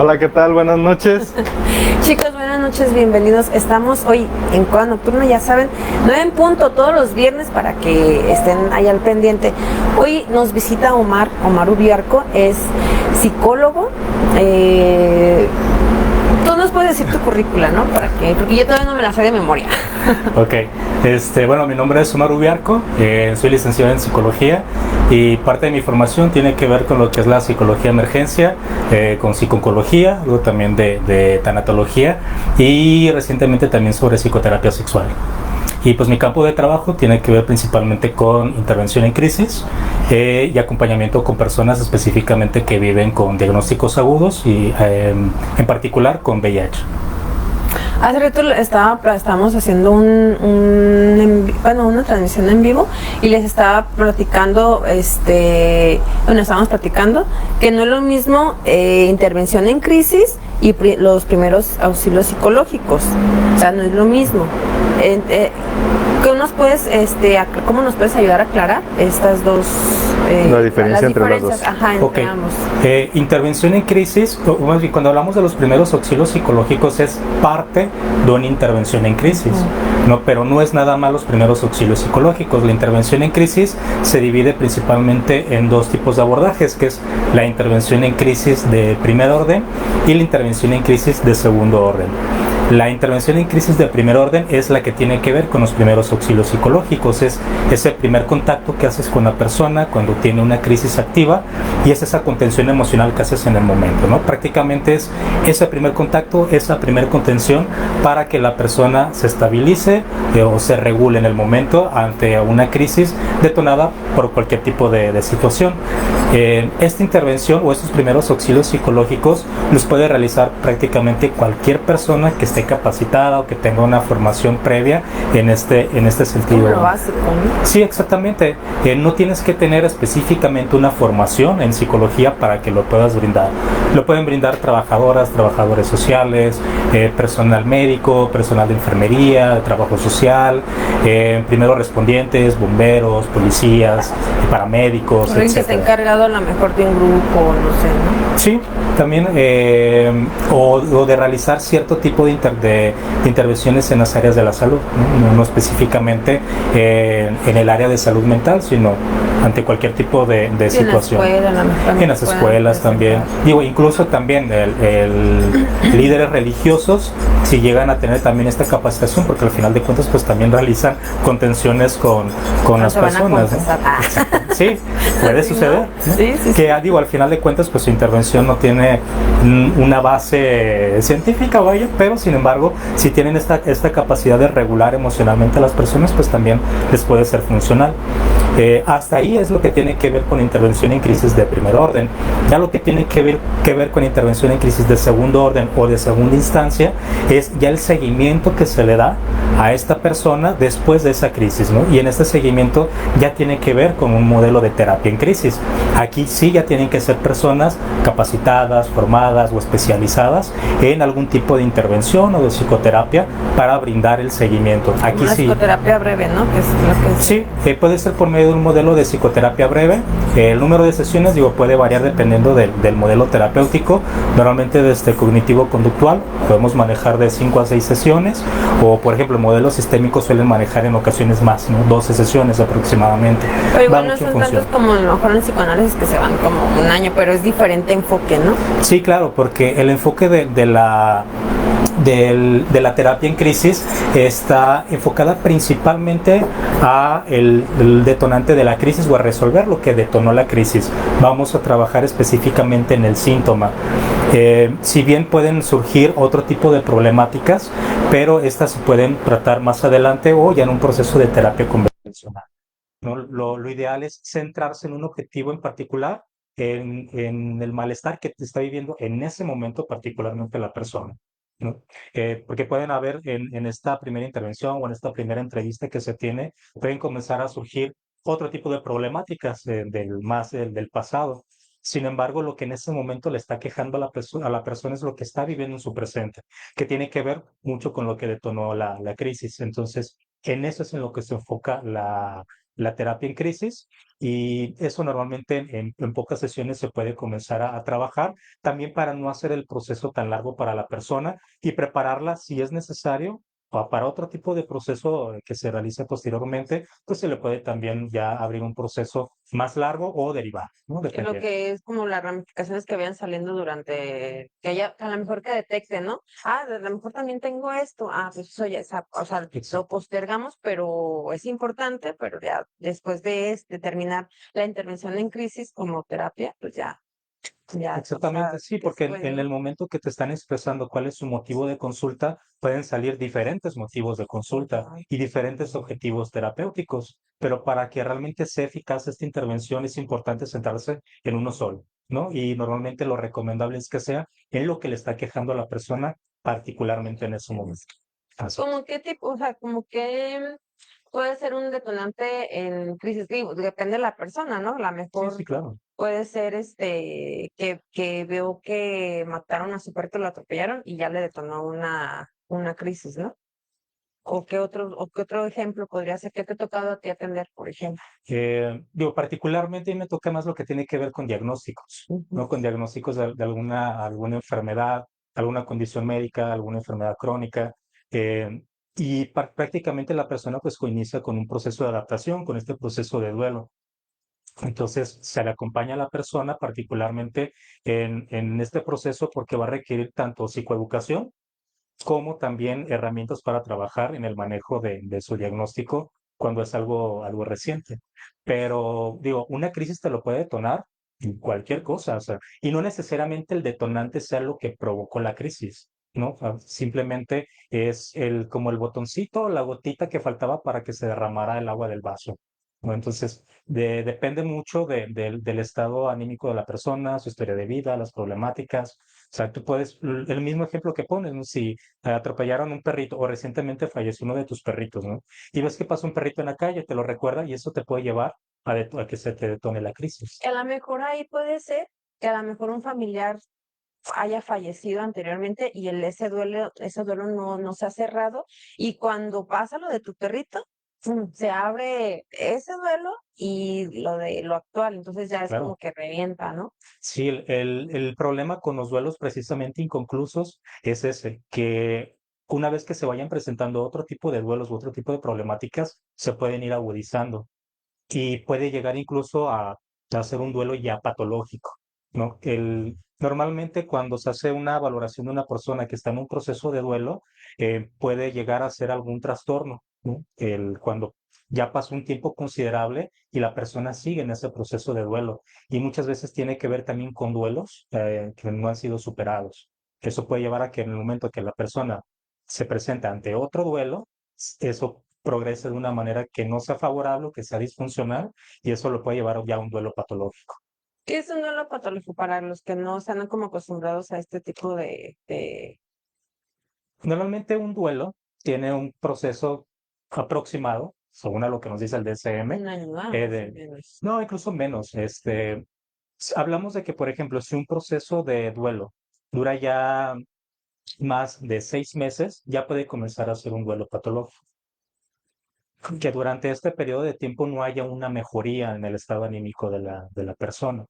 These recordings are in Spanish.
Hola, ¿qué tal? Buenas noches. Chicos, buenas noches, bienvenidos. Estamos hoy en Cueva Nocturna, ya saben, 9 en punto todos los viernes para que estén ahí al pendiente. Hoy nos visita Omar Ubiarco, es psicólogo. Tú nos puedes decir tu currícula, ¿no? Porque yo todavía no me la sé de memoria. Ok, bueno, mi nombre es Omar Ubiarco, soy licenciado en psicología y parte de mi formación tiene que ver con lo que es la psicología de emergencia, con psiconcología, luego también de tanatología y recientemente también sobre psicoterapia sexual. Y pues mi campo de trabajo tiene que ver principalmente con intervención en crisis y acompañamiento con personas específicamente que viven con diagnósticos agudos y en particular con VIH. Hace rato estábamos haciendo una transmisión en vivo y les estaba platicando, estábamos platicando que no es lo mismo intervención en crisis y los primeros auxilios psicológicos, o sea, no es lo mismo. ¿Cómo nos puedes ayudar a aclarar estas dos? La diferencia entre las dos. Ajá, entre ambos. Intervención en crisis, cuando hablamos de los primeros auxilios psicológicos es parte de una intervención en crisis, ¿no? Pero no es nada más los primeros auxilios psicológicos. La intervención en crisis se divide principalmente en dos tipos de abordajes, que es la intervención en crisis de primer orden y la intervención en crisis de segundo orden. La intervención en crisis de primer orden es la que tiene que ver con los primeros auxilios psicológicos, es ese primer contacto que haces con la persona cuando tiene una crisis activa y es esa contención emocional que haces en el momento, ¿no? Prácticamente es ese primer contacto, esa primer contención para que la persona se estabilice o se regule en el momento ante una crisis detonada por cualquier tipo de situación. Esta intervención o estos primeros auxilios psicológicos los puede realizar prácticamente cualquier persona que esté capacitada o que tenga una formación previa en este sentido. Como lo básico, ¿no? Sí, exactamente. No tienes que tener específicamente una formación en psicología para que lo puedas brindar. Lo pueden brindar trabajadoras, trabajadores sociales, personal médico, personal de enfermería, de trabajo social, primeros respondientes, bomberos, policías, paramédicos, Alguien que etc. esté encargado a lo mejor de un grupo, no sé, ¿no? Sí, también o de realizar cierto tipo de intervenciones en las áreas de la salud, no específicamente en el área de salud mental, sino ante cualquier tipo de situación. En las escuelas también. Digo, incluso también líderes religiosos, si llegan a tener también esta capacitación, porque al final de cuentas pues también realizan contenciones con las personas, ¿no? Sí, puede suceder, ¿no? Sí. Que digo, al final de cuentas pues su intervención no tiene una base científica, vaya, pero sin embargo si tienen esta capacidad de regular emocionalmente a las personas, pues también les puede ser funcional. Hasta ahí es lo que tiene que ver con intervención en crisis de primer orden. Ya lo que tiene que ver con intervención en crisis de segundo orden o de segunda instancia es ya el seguimiento que se le da a esta persona después de esa crisis, ¿no? Y en este seguimiento ya tiene que ver con un modelo de terapia en crisis. Aquí sí ya tienen que ser personas capacitadas, formadas o especializadas en algún tipo de intervención o de psicoterapia para brindar el seguimiento. Aquí una sí. Psicoterapia breve, ¿no? Que es lo que Sí, puede ser por medio de un modelo de psicoterapia breve. El número de sesiones, puede variar dependiendo del modelo terapéutico. Normalmente desde cognitivo-conductual podemos manejar de 5 a 6 sesiones, o por ejemplo el modelo sistémico suelen manejar en ocasiones más, ¿no? 12 sesiones aproximadamente. Pero igual no son tantos como a lo mejor en psicoanálisis que se van como un año, pero es diferente enfoque, ¿no? Sí, claro, porque el enfoque de la terapia en crisis está enfocada principalmente a el detonante de la crisis o a resolver lo que detonó la crisis. Vamos a trabajar específicamente en el síntoma. Si bien pueden surgir otro tipo de problemáticas, pero estas se pueden tratar más adelante o ya en un proceso de terapia convencional, ¿no? Lo ideal es centrarse en un objetivo en particular, en el malestar que te está viviendo en ese momento particularmente la persona, ¿no? Porque pueden haber en esta primera intervención o en esta primera entrevista que se tiene, pueden comenzar a surgir otro tipo de problemáticas del pasado. Sin embargo, lo que en ese momento le está quejando a la persona es lo que está viviendo en su presente, que tiene que ver mucho con lo que detonó la crisis. Entonces, en eso es en lo que se enfoca la terapia en crisis, y eso normalmente en pocas sesiones se puede comenzar a trabajar, también para no hacer el proceso tan largo para la persona y prepararla si es necesario o para otro tipo de proceso que se realice posteriormente, pues se le puede también ya abrir un proceso más largo o derivado, ¿no? Lo Depende. que es como las ramificaciones que vayan saliendo durante, que haya, a lo mejor que detecte, ¿no? A lo mejor también tengo esto, pues eso ya es, o sea, lo Exacto. postergamos, pero es importante, pero ya después de terminar la intervención en crisis como terapia, pues ya, o Exactamente, sea, sí, porque después, en el ¿no? momento que te están expresando cuál es su motivo de consulta, pueden salir diferentes motivos de consulta y diferentes objetivos terapéuticos, pero para que realmente sea eficaz esta intervención es importante centrarse en uno solo, ¿no? Y normalmente lo recomendable es que sea en lo que le está quejando a la persona, particularmente en ese momento. Así es. ¿Cómo qué tipo, o sea, como que puede ser un detonante en crisis? Digo, depende de la persona, ¿no? A lo Sí, mejor sí, claro. puede ser que veo que mataron a su perrito, lo atropellaron y ya le detonó una crisis, ¿no? ¿O qué otro ejemplo podría ser? ¿Qué te ha tocado a ti atender, por ejemplo? Digo, particularmente me toca más lo que tiene que ver con diagnósticos, Ujú. ¿no? Con diagnósticos de alguna enfermedad, alguna condición médica, alguna enfermedad crónica. eh, y prácticamente la persona pues coinicia con un proceso de adaptación, con este proceso de duelo. Entonces se le acompaña a la persona particularmente en este proceso porque va a requerir tanto psicoeducación, como también herramientas para trabajar en el manejo de su diagnóstico cuando es algo reciente. Pero digo, una crisis te lo puede detonar en cualquier cosa, o sea, y no necesariamente el detonante sea lo que provocó la crisis, ¿no? O sea, simplemente es como el botoncito, la gotita que faltaba para que se derramara el agua del vaso. ¿No? Entonces, depende mucho del estado anímico de la persona, su historia de vida, las problemáticas. O sea, tú puedes, el mismo ejemplo que pones, ¿no? Si atropellaron un perrito o recientemente falleció uno de tus perritos, ¿no? Y ves que pasa un perrito en la calle, te lo recuerda y eso te puede llevar a que se te detone la crisis. A lo mejor ahí puede ser que a lo mejor un familiar haya fallecido anteriormente y ese duelo no se ha cerrado, y cuando pasa lo de tu perrito, se abre ese duelo y lo de lo actual, entonces ya es como Claro. que revienta, ¿no? Sí, el problema con los duelos precisamente inconclusos es ese, que una vez que se vayan presentando otro tipo de duelos u otro tipo de problemáticas, se pueden ir agudizando y puede llegar incluso a hacer un duelo ya patológico, ¿no? Normalmente cuando se hace una valoración de una persona que está en un proceso de duelo, puede llegar a ser algún trastorno, ¿no? Cuando ya pasó un tiempo considerable y la persona sigue en ese proceso de duelo. Y muchas veces tiene que ver también con duelos que no han sido superados. Eso puede llevar a que en el momento que la persona se presenta ante otro duelo, eso progrese de una manera que no sea favorable, que sea disfuncional, y eso lo puede llevar ya a un duelo patológico. ¿Qué es un duelo patológico para los que no están como acostumbrados a este tipo de Normalmente un duelo tiene un proceso aproximado, según a lo que nos dice el DSM, un año, más o de, menos? no, incluso menos. Hablamos de que, por ejemplo, si un proceso de duelo dura ya más de 6 meses, ya puede comenzar a ser un duelo patológico. Que durante este periodo de tiempo no haya una mejoría en el estado anímico de la persona.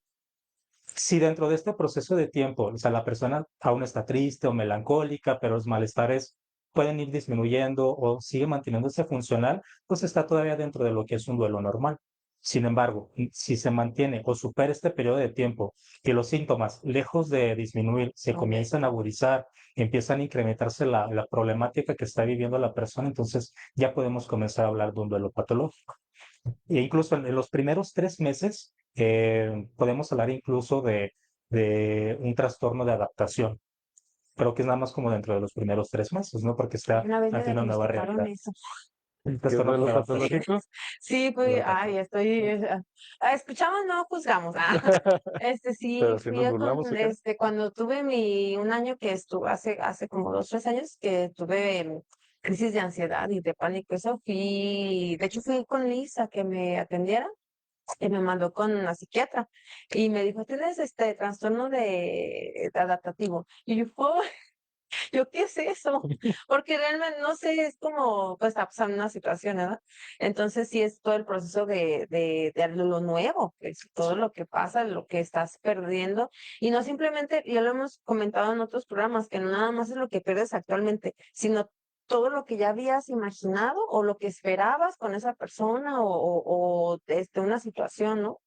Si dentro de este proceso de tiempo, o sea, la persona aún está triste o melancólica, pero los malestares pueden ir disminuyendo o sigue manteniéndose funcional, pues está todavía dentro de lo que es un duelo normal. Sin embargo, si se mantiene o supera este periodo de tiempo y los síntomas, lejos de disminuir, se Ok. comienzan a agudizar, empiezan a incrementarse la problemática que está viviendo la persona, entonces ya podemos comenzar a hablar de un duelo patológico. E incluso en los primeros 3 meses podemos hablar incluso de un trastorno de adaptación, pero que es nada más como dentro de los primeros 3 meses, ¿no? Porque está Una vez me ante una nueva diagnosticaron realidad. eso. Un ¿Qué es trastorno duelo de adaptación. patológico? Sí, pues, Duelo ay, patológico. escuchamos, no juzgamos. Sí, Pero si fui nos burlamos, ¿o qué? cuando tuve un año que estuve, hace como 2, 3 años, que tuve crisis de ansiedad y de pánico, de hecho fui con Lisa que me atendiera y me mandó con una psiquiatra y me dijo, tienes este trastorno de adaptativo. Y yo, ¿Yo qué es eso? Porque realmente no sé, es como, pues está pasando una situación, ¿verdad? Entonces sí es todo el proceso de lo nuevo, es todo lo que pasa, lo que estás perdiendo, y no simplemente, ya lo hemos comentado en otros programas, que no nada más es lo que pierdes actualmente, sino todo lo que ya habías imaginado o lo que esperabas con esa persona una situación, ¿no?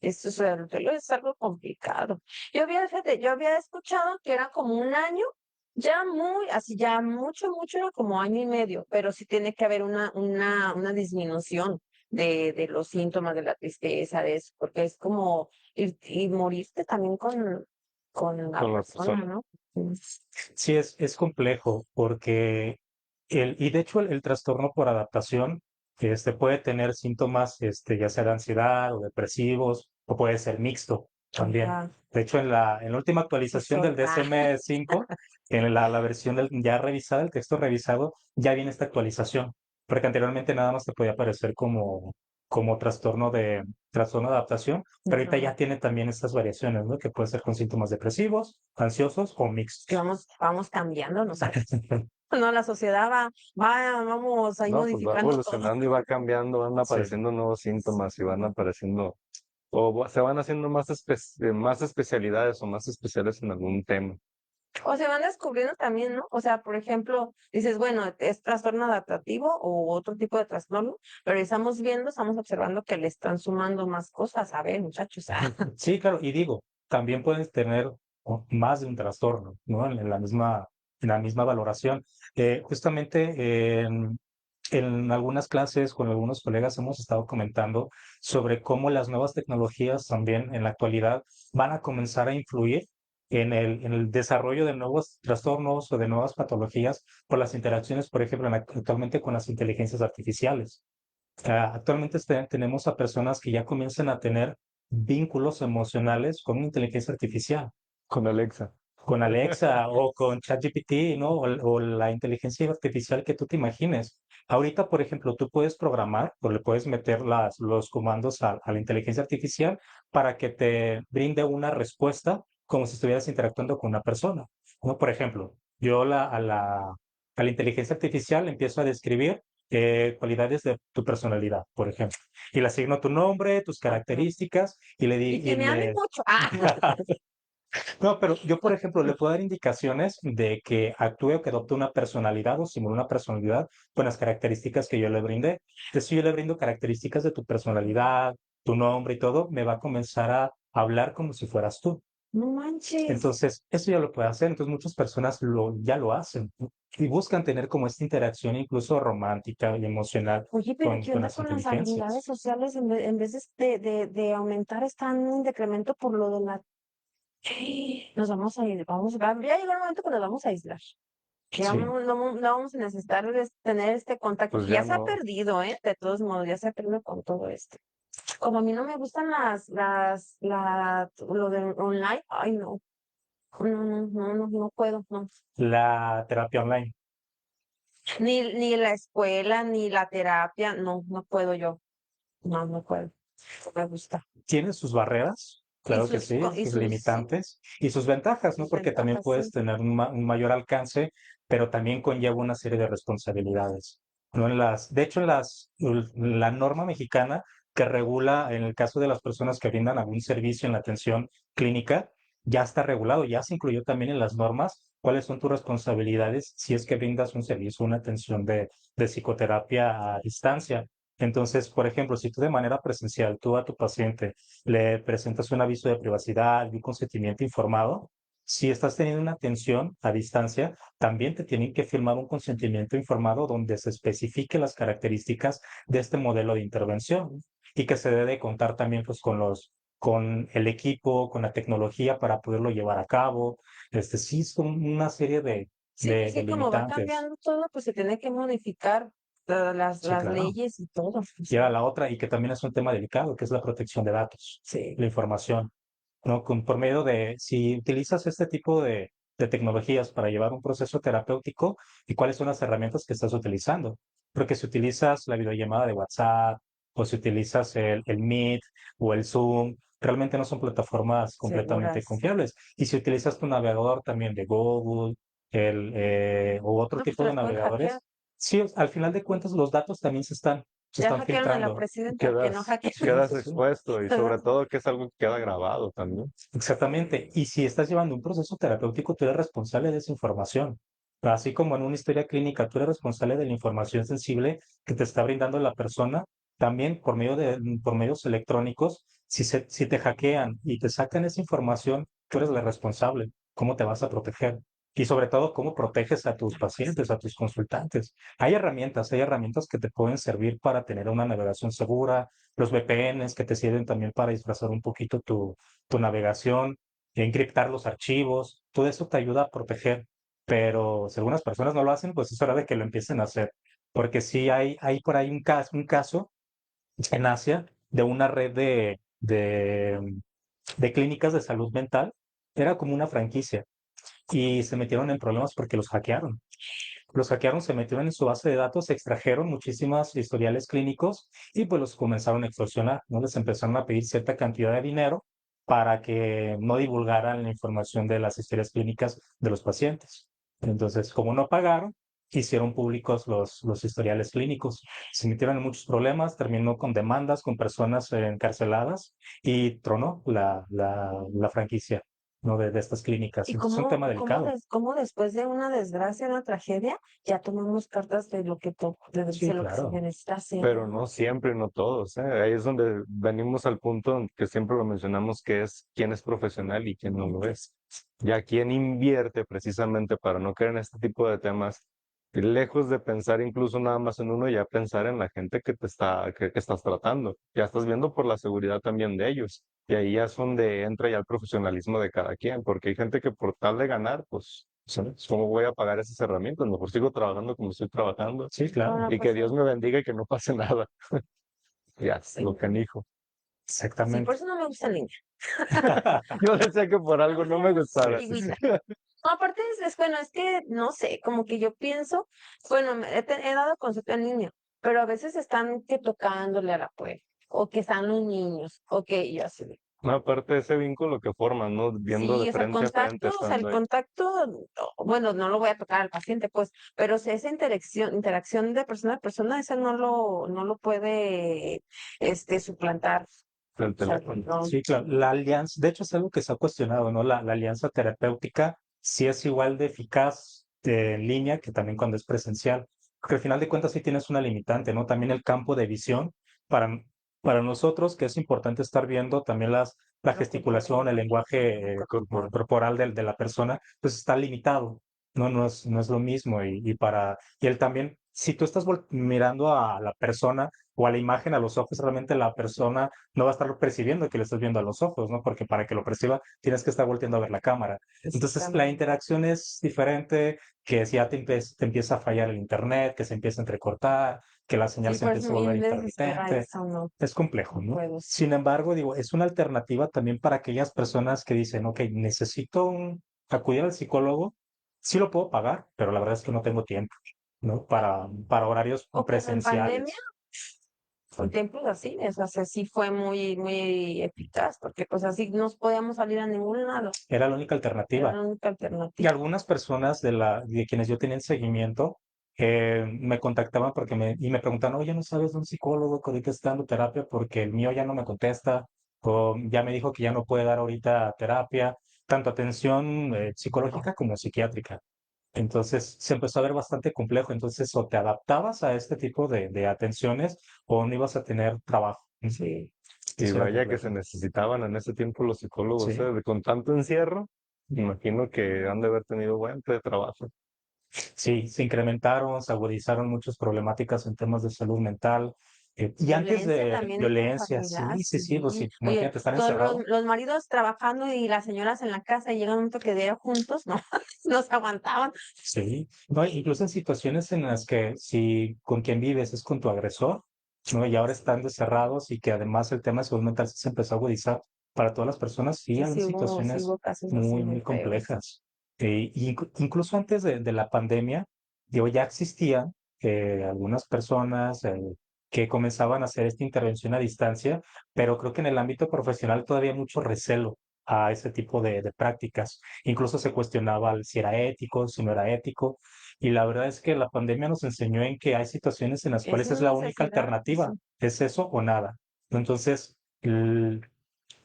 Eso es algo complicado. Fíjate, yo había escuchado que era como un año, ya muy, así ya mucho, era como año y medio, pero sí tiene que haber una disminución de los síntomas de la tristeza, de eso, porque es como, y morirte también con la con la persona, persona. ¿no? Mm. Sí, es complejo porque y de hecho el trastorno por adaptación puede tener síntomas ya sea de ansiedad o depresivos o puede ser mixto también. Ajá, De hecho, en la última sí actualización soy. del DSM-5, en la versión ya revisada, el texto revisado, ya viene esta actualización, porque anteriormente nada más te podía aparecer como trastorno de adaptación, pero ahorita Ajá. ya tiene también estas variaciones, ¿no? Que puede ser con síntomas depresivos, ansiosos o Que mixtos. vamos cambiando, ¿no sabes? No, la sociedad vamos ahí No, pues va modificando todo. evolucionando y va cambiando, van Sí. apareciendo nuevos síntomas y van apareciendo, se van haciendo más especialidades o más especiales en algún tema. O se van descubriendo también, ¿no? O sea, por ejemplo, dices, bueno, es trastorno adaptativo o otro tipo de trastorno, pero estamos observando que le están sumando más cosas. A ver, muchachos. Sí, claro, y digo, también puedes tener más de un trastorno, ¿no? En la misma valoración. Justamente en algunas clases con algunos colegas hemos estado comentando sobre cómo las nuevas tecnologías también en la actualidad van a comenzar a influir en el desarrollo de nuevos trastornos o de nuevas patologías por las interacciones, por ejemplo, actualmente con las inteligencias artificiales. Actualmente tenemos a personas que ya comienzan a tener vínculos emocionales con una inteligencia artificial, Con Alexa. con Alexa o con ChatGPT, ¿no? O la inteligencia artificial que tú te imagines. Ahorita, por ejemplo, tú puedes programar o le puedes meter los comandos a la inteligencia artificial para que te brinde una respuesta como si estuvieras interactuando con una persona. Como por ejemplo, yo a la inteligencia artificial le empiezo a describir cualidades de tu personalidad, por ejemplo, y le asigno tu nombre, tus Ajá. características y le di Y que me amen mucho. No, pero yo, por ejemplo, le puedo dar indicaciones de que actúe o que adopte una personalidad o simule una personalidad con las características que yo le brindé. Entonces, si yo le brindo características de tu personalidad, tu nombre y todo, me va a comenzar a hablar como si fueras tú. No manches. Entonces, eso ya lo puede hacer. Entonces, muchas personas ya lo hacen, ¿no? Y buscan tener como esta interacción incluso romántica y emocional Oye, pero con, ¿qué con onda las con las habilidades inteligencias. sociales en vez de aumentar, están en decremento por lo de la... Nos vamos a ir, ya llegó el momento que nos vamos a aislar. Que ya Sí. no vamos a necesitar tener este contacto, Pues que ya ya se ha no, perdido, ¿eh? De todos modos, ya se ha perdido con todo esto. Como a mí no me gustan lo de online, ay no, no puedo, no. La terapia online. Ni la escuela, ni la terapia, no puedo yo, no puedo, no me gusta. Tiene sus barreras, Y claro que sí, sus limitantes y sus ventajas, ¿no? sus Porque también ventajas, puedes sí. tener un mayor alcance, pero también conlleva una serie de responsabilidades, ¿no? De hecho, la norma mexicana que regula, en el caso de las personas que brindan algún servicio en la atención clínica, ya está regulado, ya se incluyó también en las normas cuáles son tus responsabilidades si es que brindas un servicio, una atención de psicoterapia a distancia. Entonces, por ejemplo, si tú de manera presencial, tú a tu paciente le presentas un aviso de privacidad y un consentimiento informado, si estás teniendo una atención a distancia, también te tienen que firmar un consentimiento informado donde se especifique las características de este modelo de intervención y que se debe contar también pues, con el equipo, con la tecnología para poderlo llevar a cabo. Sí, son una serie de, Sí, de, de sí, como va limitantes. cambiando todo, pues se tiene que modificar Sí, las claro. leyes y todo. Y ahora la otra, y que también es un tema delicado, que es la protección de datos, Sí. la información, ¿no? Por medio si utilizas este tipo de tecnologías para llevar un proceso terapéutico, ¿y cuáles son las herramientas que estás utilizando? Porque si utilizas la videollamada de WhatsApp, o si utilizas el Meet o el Zoom, realmente no son plataformas completamente Seguras. confiables. Y si utilizas tu navegador también de Google, o otro No, pues tipo te de las pueden hackear. navegadores, sí, al final de cuentas los datos también se Ya están hackearon a la filtrando. presidenta, que no Quedas, hackeen. Sí, quedas sí, sí. expuesto y sobre todo que es algo que queda grabado también. Exactamente. Y si estás llevando un proceso terapéutico, tú eres responsable de esa información. Así como en una historia clínica, tú eres responsable de la información sensible que te está brindando la persona, también por medios electrónicos, si te hackean y te sacan esa información, tú eres la responsable. ¿Cómo te vas a proteger? Y sobre todo, ¿cómo proteges a tus pacientes, a tus consultantes? Hay herramientas que te pueden servir para tener una navegación segura, los VPNs que te sirven también para disfrazar un poquito tu navegación, encriptar los archivos, todo eso te ayuda a proteger, pero si algunas personas no lo hacen, pues es hora de que lo empiecen a hacer, porque sí hay por ahí un caso en Asia de una red de clínicas de salud mental, era como una franquicia, y se metieron en problemas porque los hackearon. Los hackearon, se metieron en su base de datos, extrajeron muchísimas historiales clínicos y pues los comenzaron a extorsionar, ¿no? Les empezaron a pedir cierta cantidad de dinero para que no divulgaran la información de las historias clínicas de los pacientes. Entonces, como no pagaron, hicieron públicos los historiales clínicos. Se metieron en muchos problemas, terminó con demandas, con personas encarceladas y tronó la franquicia, ¿no? de estas clínicas. ¿Y Entonces, es un tema delicado. cómo después de una desgracia, una tragedia, ya tomamos cartas de lo que, Sí, de lo que se claro. necesita hacer, Pero ¿no? no siempre, no todos, ¿eh? Ahí es donde venimos al punto en que siempre lo mencionamos, que es quién es profesional y quién no lo es. Ya quién invierte precisamente para no caer en este tipo de temas, y lejos de pensar incluso nada más en uno, ya pensar en la gente que estás tratando. Ya estás viendo por la seguridad también de ellos. Y ahí ya es donde entra ya el profesionalismo de cada quien, porque hay gente que por tal de ganar, pues, ¿sabes? ¿Cómo voy a pagar esas herramientas? Mejor sigo trabajando como estoy trabajando Sí, claro. Ahora, y que pues, Dios me bendiga y que no pase nada. Ya, sí, lo canijo. sí, por Exactamente. eso no me gusta el niño. Yo decía que por No algo no sé, me es gustara. antigüita. No, aparte bueno, es que, no sé, como que yo pienso, bueno, he dado consulta al niño, pero a veces están que tocándole a la puerta, o que están los niños, o que yo así. No, aparte de ese vínculo que forman, ¿no? Viendo de Sí, frente a frente o sea, el estando ahí. contacto, bueno, no lo voy a tocar al paciente, pues, pero si esa interacción de persona a persona, esa no lo puede, suplantar. Del O sea, teléfono. no, Sí, claro. La alianza, de hecho, es algo que se ha cuestionado, ¿no? La alianza terapéutica sí es igual de eficaz en línea que también cuando es presencial. Porque al final de cuentas sí tienes una limitante, ¿no? También el campo de visión para, para nosotros, que es importante estar viendo también la no corporal. gesticulación, el lenguaje Corporal. corporal de la persona, pues está limitado, ¿no? No es lo mismo. Y él también, si tú estás mirando a la persona o a la imagen a los ojos, realmente la persona no va a estar percibiendo que le estás viendo a los ojos, ¿no? Porque para que lo perciba tienes que estar volteando a ver la cámara. Entonces la Exactamente. interacción es diferente, que si ya te empieza a fallar el internet, que se empieza a entrecortar, que la señal Sí, se por eso empieza a volver me desespera intermitente. eso, no, Es complejo, no ¿no? puedo. Sin embargo, digo, es una alternativa también para aquellas personas que dicen, ok, necesito acudir al psicólogo, sí lo puedo pagar, pero la verdad es que no tengo tiempo, ¿no? Para horarios O como en pandemia, presenciales. en tiempos así, o sea, sí fue muy eficaz, porque pues así no podíamos salir a ningún lado, Era la única era alternativa. la única Y alternativa. algunas personas de quienes yo tenía en seguimiento me contactaban y me preguntaban, oye, ¿no sabes de un psicólogo que ahorita está dando terapia porque el mío ya no me contesta o ya me dijo que ya no puede dar ahorita terapia, tanto atención psicológica como psiquiátrica? Entonces se empezó a ver bastante complejo. Entonces o te adaptabas a este tipo de atenciones o no ibas a tener trabajo. Sí. Y Eso era vaya que complejo. se necesitaban en ese tiempo los psicólogos, ¿eh? Sí. Con tanto encierro, me imagino que han de haber tenido buen de trabajo. Sí, se incrementaron, se agudizaron muchas problemáticas en temas de salud mental. Y antes Violencia de también violencia, intrafamiliar, sí, sí, sí, pues sí. sí, Oye, imagínate estar todos encerrado. los maridos trabajando y las señoras en la casa y llegan un toque de día juntos, no, nos aguantaban. Sí, no, incluso en situaciones en las que si con quien vives es con tu agresor, ¿no? Y ahora están encerrados y que además el tema de salud mental se empezó a agudizar para todas las personas, sí, Sí, hay sí situaciones hubo casos así muy, muy muy feos. complejas. Incluso antes de la pandemia, digo, ya existían algunas personas que comenzaban a hacer esta intervención a distancia, pero creo que en el ámbito profesional todavía hay mucho recelo a ese tipo de prácticas. Incluso se cuestionaba si era ético, si no era ético. Y la verdad es que la pandemia nos enseñó en que hay situaciones en las Es cuales es una la única necesidad, pues, alternativa, es eso o nada. Entonces,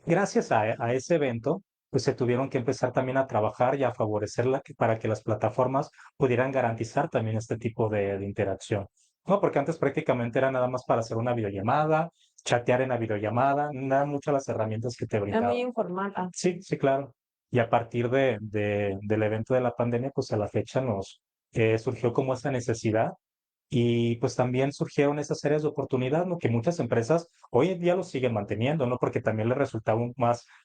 gracias a ese evento, pues se tuvieron que empezar también a trabajar y a favorecerla para que las plataformas pudieran garantizar también este tipo de interacción. No, porque antes prácticamente era nada más para hacer una videollamada, chatear en la videollamada, no eran muchas las herramientas que te es muy brindaban. informal. Ah, Sí, sí, claro. Y a partir del evento de la pandemia, pues a la fecha nos surgió como esa necesidad y pues también surgieron esas áreas de oportunidad, ¿no? Que muchas empresas hoy en día lo siguen manteniendo, ¿no? Porque también les resultaba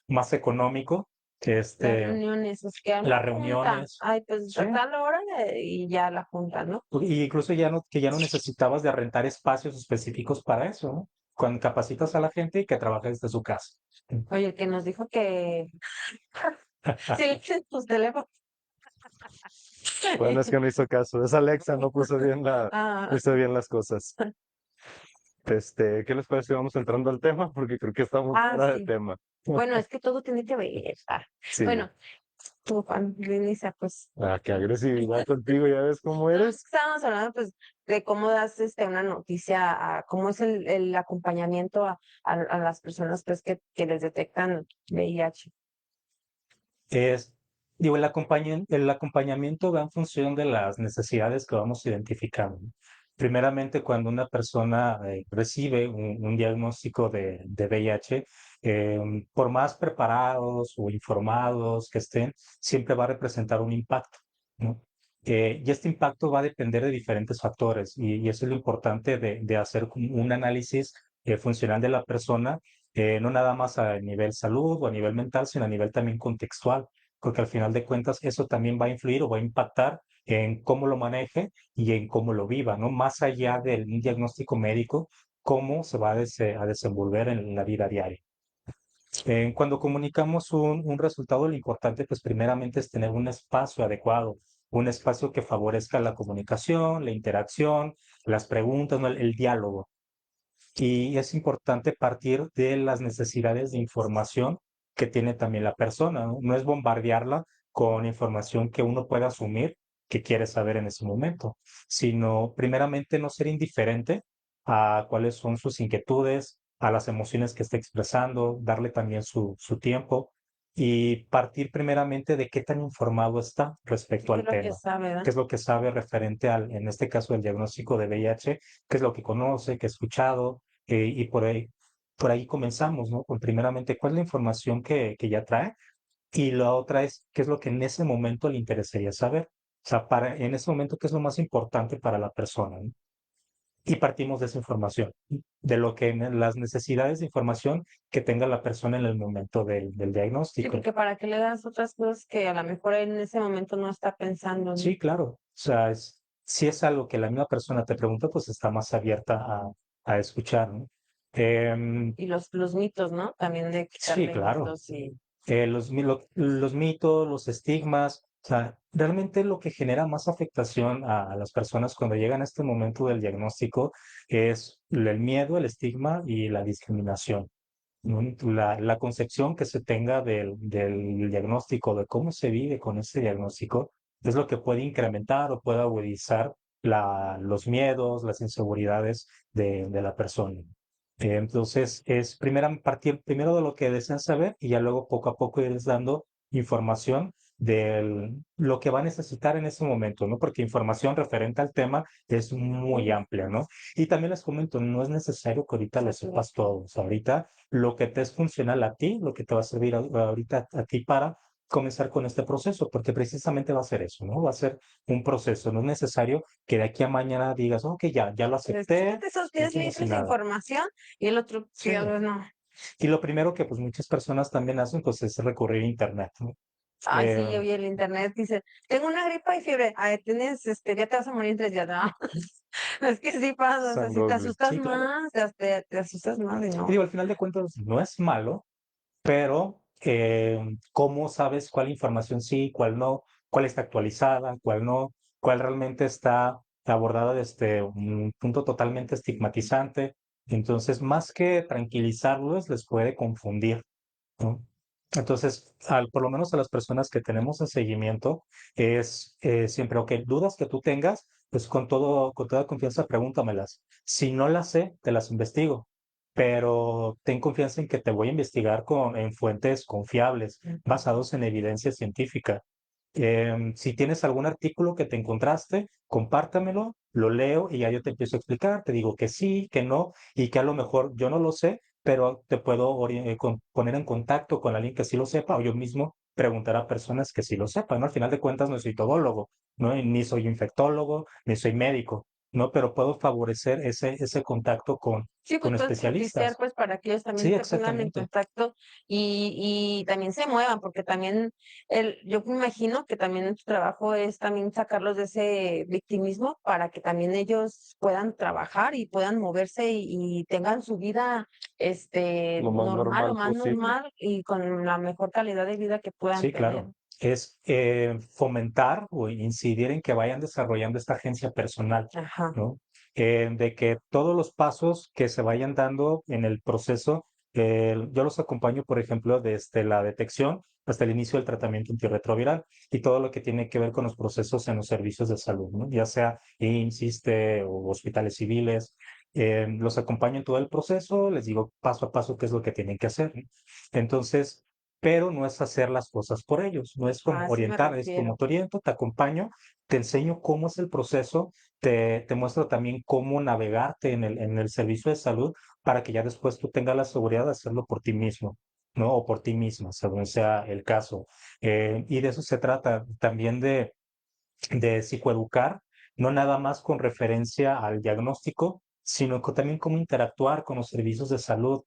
más económico las este, reuniones, es que las una junta, reuniones. ay, pues Sí. a tal hora y ya la junta, ¿no? Y incluso que ya no necesitabas de rentar espacios específicos para eso, ¿no? Cuando capacitas a la gente y que trabaje desde su casa. Oye, el que nos dijo que silencien tus teléfonos. Bueno, es que no hizo caso. Es Alexa, no puso bien Ah, no hizo bien las cosas. ¿Qué les parece si vamos entrando al tema? Porque creo que estamos ah, fuera de sí. tema. Bueno, es que todo tiene que ver. Ah, Sí. bueno, tú, Juan, inicia, pues. Ah, qué agresividad contigo, ya ves cómo No, es eres. que estábamos hablando, pues, de cómo das una noticia, cómo es el acompañamiento a las personas, pues, que les detectan VIH. Es, digo, el acompañamiento va en función de las necesidades que vamos identificando. Primeramente, cuando una persona recibe un diagnóstico de VIH, por más preparados o informados que estén, siempre va a representar un impacto, ¿no? Y este impacto va a depender de diferentes factores y eso es lo importante de hacer como un análisis funcional de la persona, no nada más a nivel salud o a nivel mental, sino a nivel también contextual, porque al final de cuentas eso también va a influir o va a impactar en cómo lo maneje y en cómo lo viva, ¿no? Más allá del diagnóstico médico, cómo se va a desenvolver en la vida diaria. Cuando comunicamos un resultado, lo importante, pues primeramente es tener un espacio adecuado, un espacio que favorezca la comunicación, la interacción, las preguntas, ¿no? El diálogo. Y es importante partir de las necesidades de información que tiene también la persona, ¿no? No es bombardearla con información que uno pueda asumir que quiere saber en ese momento, sino primeramente no ser indiferente a cuáles son sus inquietudes, a las emociones que está expresando, darle también su tiempo y partir primeramente de qué tan informado está respecto ¿Qué es al lo que tema, sabe, verdad? qué es lo que sabe referente al, en este caso, el diagnóstico de VIH, qué es lo que conoce, qué ha escuchado, y por ahí comenzamos, ¿no? Con primeramente, ¿cuál es la información que ya trae? Y la otra es, ¿qué es lo que en ese momento le interesaría saber? O sea, en ese momento, ¿qué es lo más importante para la persona? ¿No? Y partimos de esa información, de lo que las necesidades de información que tenga la persona en el momento del Sí, diagnóstico. porque para qué le das otras cosas que a lo mejor en ese momento no está pensando, ¿no? Sí, claro. O sea, si es algo que la misma persona te pregunta, pues está más abierta a escuchar, ¿no? Em, Y los mitos, ¿no? También de sí, quitarle claro. mitos y Los mitos, los estigmas, o sea, realmente lo que genera más afectación a las personas cuando llegan a este momento del diagnóstico es el miedo, el estigma y la discriminación, ¿no? La concepción que se tenga del diagnóstico, de cómo se vive con ese diagnóstico, es lo que puede incrementar o puede agudizar los miedos, las inseguridades de la persona. Entonces, es partir primero de lo que desean saber y ya luego poco a poco irles dando información de lo que va a necesitar en ese momento, ¿no? Porque información referente al tema es muy amplia, ¿no? Y también les comento, no es necesario que ahorita lo sepas todo. O sea, ahorita lo que te es funcional a ti, lo que te va a servir ahorita a ti para comenzar con este proceso, porque precisamente va a ser eso, ¿no? Va a ser un proceso. No es necesario que de aquí a mañana digas, ok, ya lo acepté, quítate esos y 10 como si litros de nada. información y el otro, Sí. que no. Y lo primero que pues muchas personas también hacen pues es recurrir a internet, ¿no? Ay, sí, Eh, oye, el internet dice, tengo una gripa y fiebre. Ay, tienes, ya te vas a morir en 3 días. No, es que sí pasa, o sea, San si te Google. asustas sí, claro. más, te asustas más y Y no. digo, al final de cuentas no es malo, pero ¿cómo sabes cuál información sí, cuál no, cuál está actualizada, cuál no, cuál realmente está abordada desde un punto totalmente estigmatizante? Entonces, más que tranquilizarlos, les puede confundir, ¿no? Entonces, por lo menos a las personas que tenemos en seguimiento, es siempre, ok, dudas que tú tengas, pues con toda confianza pregúntamelas. Si no las sé, te las investigo, pero ten confianza en que te voy a investigar en fuentes confiables, basados en evidencia científica. Si tienes algún artículo que te encontraste, compártamelo, lo leo y ya yo te empiezo a explicar, te digo que sí, que no, y que a lo mejor yo no lo sé, pero te puedo poner en contacto con alguien que sí lo sepa o yo mismo preguntar a personas que sí lo sepan, ¿no? Al final de cuentas no soy todólogo, ¿no? Y ni soy infectólogo, ni soy médico, ¿no? Pero puedo favorecer ese contacto Sí, pues con puedes propiciar especialistas. pues para que ellos también Sí, se pongan en exactamente. contacto y también se muevan, porque también yo me imagino que también tu trabajo es también sacarlos de ese victimismo para que también ellos puedan trabajar y puedan moverse y tengan su vida Lo más normal, lo normal más posible. normal y con la mejor calidad de vida que puedan Sí, tener. claro. Es fomentar o incidir en que vayan desarrollando esta agencia personal, Ajá. ¿no? De que todos los pasos que se vayan dando en el proceso, yo los acompaño, por ejemplo, desde la detección hasta el inicio del tratamiento antirretroviral y todo lo que tiene que ver con los procesos en los servicios de salud, ¿no? Ya sea IMSS, ISSSTE o hospitales civiles. Los acompaño en todo el proceso, les digo paso a paso qué es lo que tienen que hacer, ¿no? Entonces, pero no es hacer las cosas por ellos, no es como A eso me orientar, es como refiero. te oriento, te acompaño, te enseño cómo es el proceso, te muestro también cómo navegarte en el servicio de salud para que ya después tú tengas la seguridad de hacerlo por ti mismo, ¿no? O por ti misma, según sea el caso. Y de eso se trata también de psicoeducar, no nada más con referencia al diagnóstico, sino también cómo interactuar con los servicios de salud,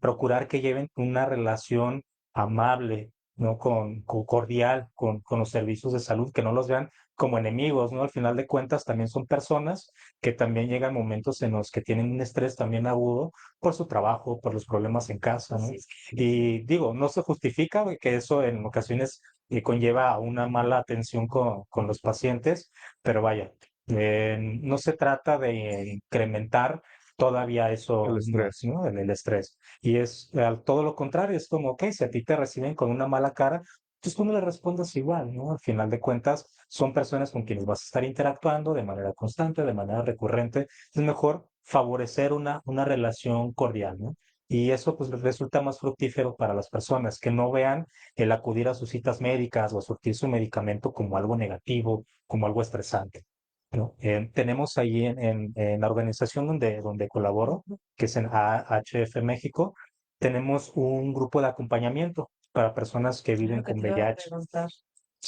procurar que lleven una relación amable, ¿no? Cordial con los servicios de salud, que no los vean como enemigos, ¿no? Al final de cuentas también son personas que también llegan momentos en los que tienen un estrés también agudo por su trabajo, por los problemas en casa, ¿no? Así es. Y digo, no se justifica que eso en ocasiones conlleva a una mala atención con los pacientes, pero vaya, no se trata de incrementar todavía eso El más, estrés. ¿no? En el estrés. Y es todo lo contrario, es como, ok, si a ti te reciben con una mala cara, pues tú no le respondas igual, ¿no? Al final de cuentas, son personas con quienes vas a estar interactuando de manera constante, de manera recurrente. Es mejor favorecer una relación cordial, ¿no? Y eso pues resulta más fructífero para las personas, que no vean el acudir a sus citas médicas o a surtir su medicamento como algo negativo, como algo estresante, ¿no? Tenemos ahí en la organización donde colaboro, que es en AHF México, tenemos un grupo de acompañamiento para personas que Es viven lo que con te iba a VIH. preguntar.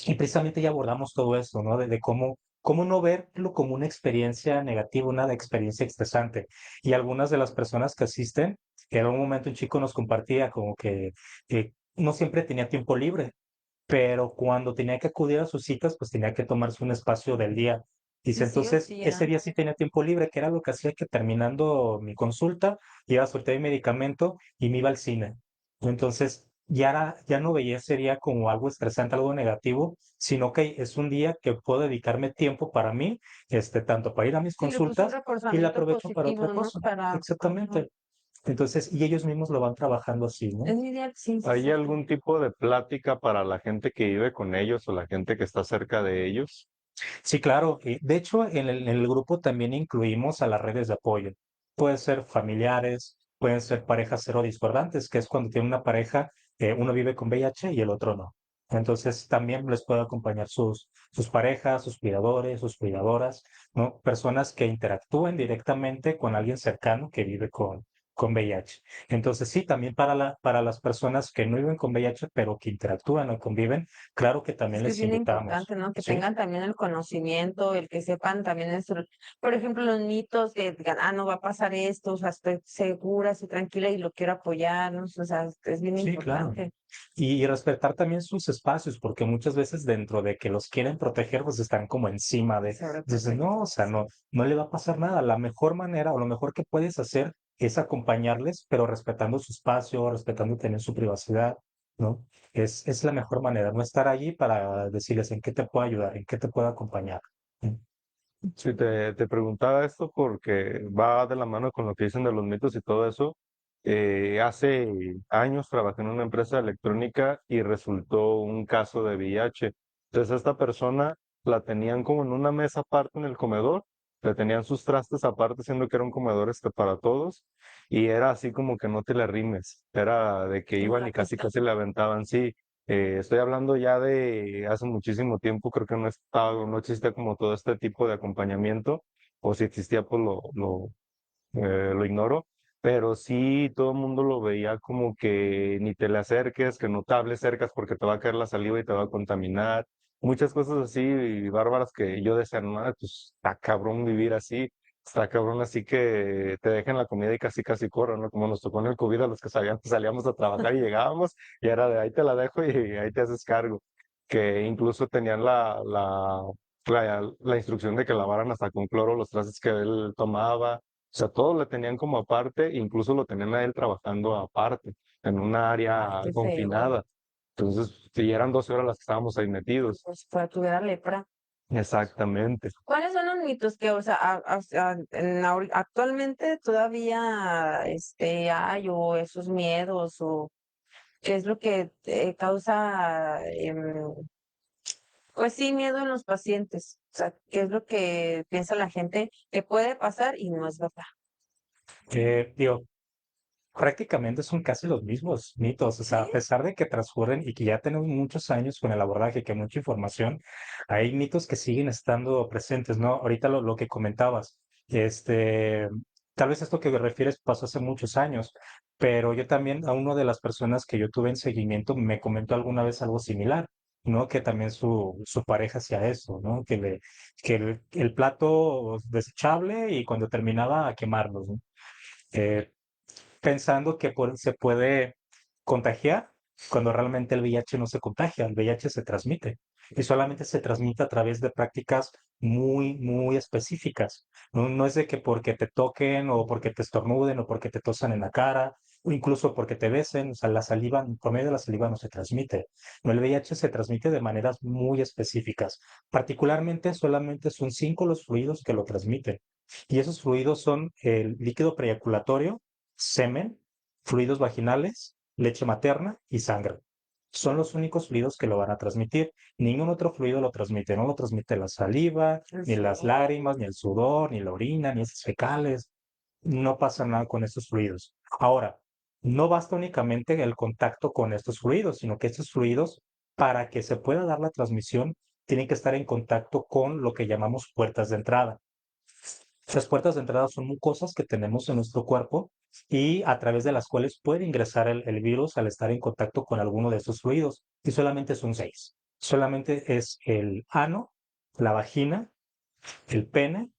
Y precisamente ya abordamos todo esto, ¿no? De cómo no verlo como una experiencia negativa, una experiencia estresante. Y algunas de las personas que asisten, que en un momento un chico nos compartía como que no siempre tenía tiempo libre, pero cuando tenía que acudir a sus citas, pues tenía que tomarse un espacio del día. Sí, Dice, sí o entonces, sí, ese día sí tenía tiempo libre, que era lo que hacía que terminando mi consulta, iba a soltar mi medicamento y me iba al cine. Entonces, ya no veía ese día como algo estresante, algo negativo, sino que es un día que puedo dedicarme tiempo para mí, tanto para ir a mis Sí, le puso un consultas y le reforzamiento aprovecho para otra positivo, ¿no? cosa. Para, ajá. Exactamente. Entonces, y ellos mismos lo van trabajando así, ¿no? Es ideal, sí, sí, ¿Hay sí. algún tipo de plática para la gente que vive con ellos o la gente que está cerca de ellos? Sí, claro. De hecho, en el grupo también incluimos a las redes de apoyo. Pueden ser familiares, pueden ser parejas cero discordantes, que es cuando tiene una pareja, uno vive con VIH y el otro no. Entonces, también les puede acompañar sus parejas, sus cuidadores, sus cuidadoras, ¿no? Personas que interactúen directamente con alguien cercano que vive con VIH. Entonces, sí, también para las personas que no viven con VIH, pero que interactúan o conviven, claro que Es también que es les bien invitamos. importante, ¿no? Que ¿Sí? tengan también el conocimiento, el que sepan también eso. Por ejemplo, los mitos que digan, ah, no va a pasar esto, o sea, estoy segura, estoy tranquila y lo quiero apoyar, ¿no? O sea, es bien Sí, claro. importante. Y respetar también sus espacios, porque muchas veces dentro de que los quieren proteger, pues están como encima de, dices, no, o sea, Sobreprotectores. no le va a pasar nada. La mejor manera o lo mejor que puedes hacer es acompañarles, pero respetando su espacio, respetando tener su privacidad, ¿no? Es la mejor manera, no estar allí para decirles en qué te puedo ayudar, en qué te puedo acompañar. ¿No? Sí, te preguntaba esto porque va de la mano con lo que dicen de los mitos y todo eso. Hace años trabajé en una empresa electrónica y resultó un caso de VIH. Entonces, esta persona la tenían como en una mesa aparte en el comedor, le tenían sus trastes aparte, siendo que era un comedor para todos, y era así como que no te le rimes, era de que iban y casi casi le aventaban. Sí, estoy hablando ya de hace muchísimo tiempo, creo que no existía como todo este tipo de acompañamiento, o si existía, pues lo ignoro, pero sí todo el mundo lo veía como que ni te le acerques, que no te hables cercas porque te va a caer la saliva y te va a contaminar. Muchas cosas así bárbaras que yo decía, no, pues está cabrón vivir así, está cabrón así que te dejen la comida y casi casi corran, ¿no? Como nos tocó en el COVID a los que salíamos a trabajar y llegábamos y era de ahí te la dejo y ahí te haces cargo. Que incluso tenían la instrucción de que lavaran hasta con cloro los trastes que él tomaba, o sea, todo lo tenían como aparte, incluso lo tenían a él trabajando aparte, en una Ay, área qué feo. confinada. Entonces, si eran 12 horas las que estábamos ahí metidos. Pues para tuviera lepra. Exactamente. ¿Cuáles son los mitos que, o sea, actualmente todavía hay o esos miedos o qué es lo que causa, pues sí, miedo en los pacientes? O sea, ¿qué es lo que piensa la gente que puede pasar y no es verdad? Digo, prácticamente son casi los mismos mitos, o sea, a Sí. pesar de que transcurren y que ya tenemos muchos años con el abordaje, que mucha información, hay mitos que siguen estando presentes, ¿no? Ahorita lo que comentabas, este, tal vez esto que te refieres pasó hace muchos años, pero yo también a una de las personas que yo tuve en seguimiento me comentó alguna vez algo similar, ¿no? Que también su pareja hacía eso, ¿no? Que el plato desechable y cuando terminaba a quemarlos, ¿no? Eh, Pensando que se puede contagiar cuando realmente el VIH no se contagia, el VIH se transmite y solamente se transmite a través de prácticas muy, muy específicas. No, no es de que porque te toquen o porque te estornuden o porque te tosan en la cara o incluso porque te besen, o sea, la saliva, por medio de la saliva no se transmite. No, el VIH se transmite de maneras muy específicas. Particularmente solamente son 5 los fluidos que lo transmiten. Y esos fluidos son el líquido preeyaculatorio, semen, fluidos vaginales, leche materna y sangre. Son los únicos fluidos que lo van a transmitir. Ningún otro fluido lo transmite. No lo transmite la saliva, El ni las sudor. lágrimas, ni el sudor, ni la orina, ni heces fecales. No pasa nada con estos fluidos. Ahora, no basta únicamente el contacto con estos fluidos, sino que estos fluidos, para que se pueda dar la transmisión, tienen que estar en contacto con lo que llamamos puertas de entrada. Las puertas de entrada son mucosas que tenemos en nuestro cuerpo y a través de las cuales puede ingresar el virus al estar en contacto con alguno de estos fluidos. Y solamente son 6. Solamente es el ano, la vagina, el pene,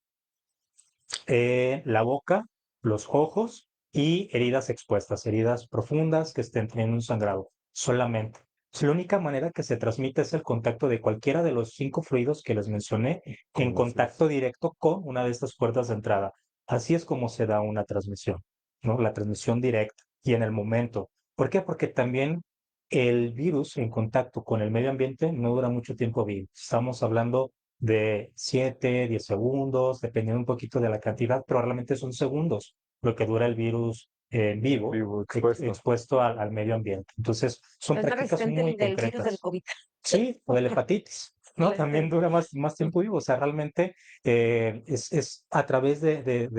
la boca, los ojos y heridas expuestas, heridas profundas que estén teniendo un sangrado. Solamente. La única manera que se transmite es el contacto de cualquiera de los 5 fluidos que les mencioné en Como así. contacto directo con una de estas puertas de entrada. Así es como se da una transmisión, ¿no? La transmisión directa y en el momento. ¿Por qué? Porque también el virus en contacto con el medio ambiente no dura mucho tiempo vivo. Estamos hablando de 7, 10 segundos, dependiendo un poquito de la cantidad, pero realmente son segundos lo que dura el virus vivo Vivo, expuesto. expuesto al medio ambiente. Entonces, son Es prácticas resistente muy del virus del concretas. COVID. Sí, o de la hepatitis, ¿no? La También dura más tiempo vivo. O sea, realmente es a través de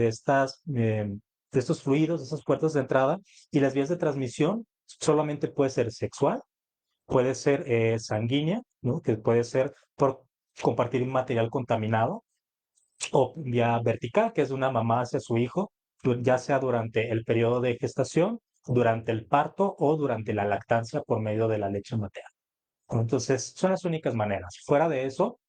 estos fluidos, de esas puertas de entrada y las vías de transmisión solamente puede ser sexual, puede ser sanguínea, ¿no? Que puede ser por compartir un material contaminado, o vía vertical, que es de una mamá hacia su hijo, ya sea durante el periodo de gestación, durante el parto o durante la lactancia por medio de la leche materna. Entonces, son las únicas maneras. Fuera de eso,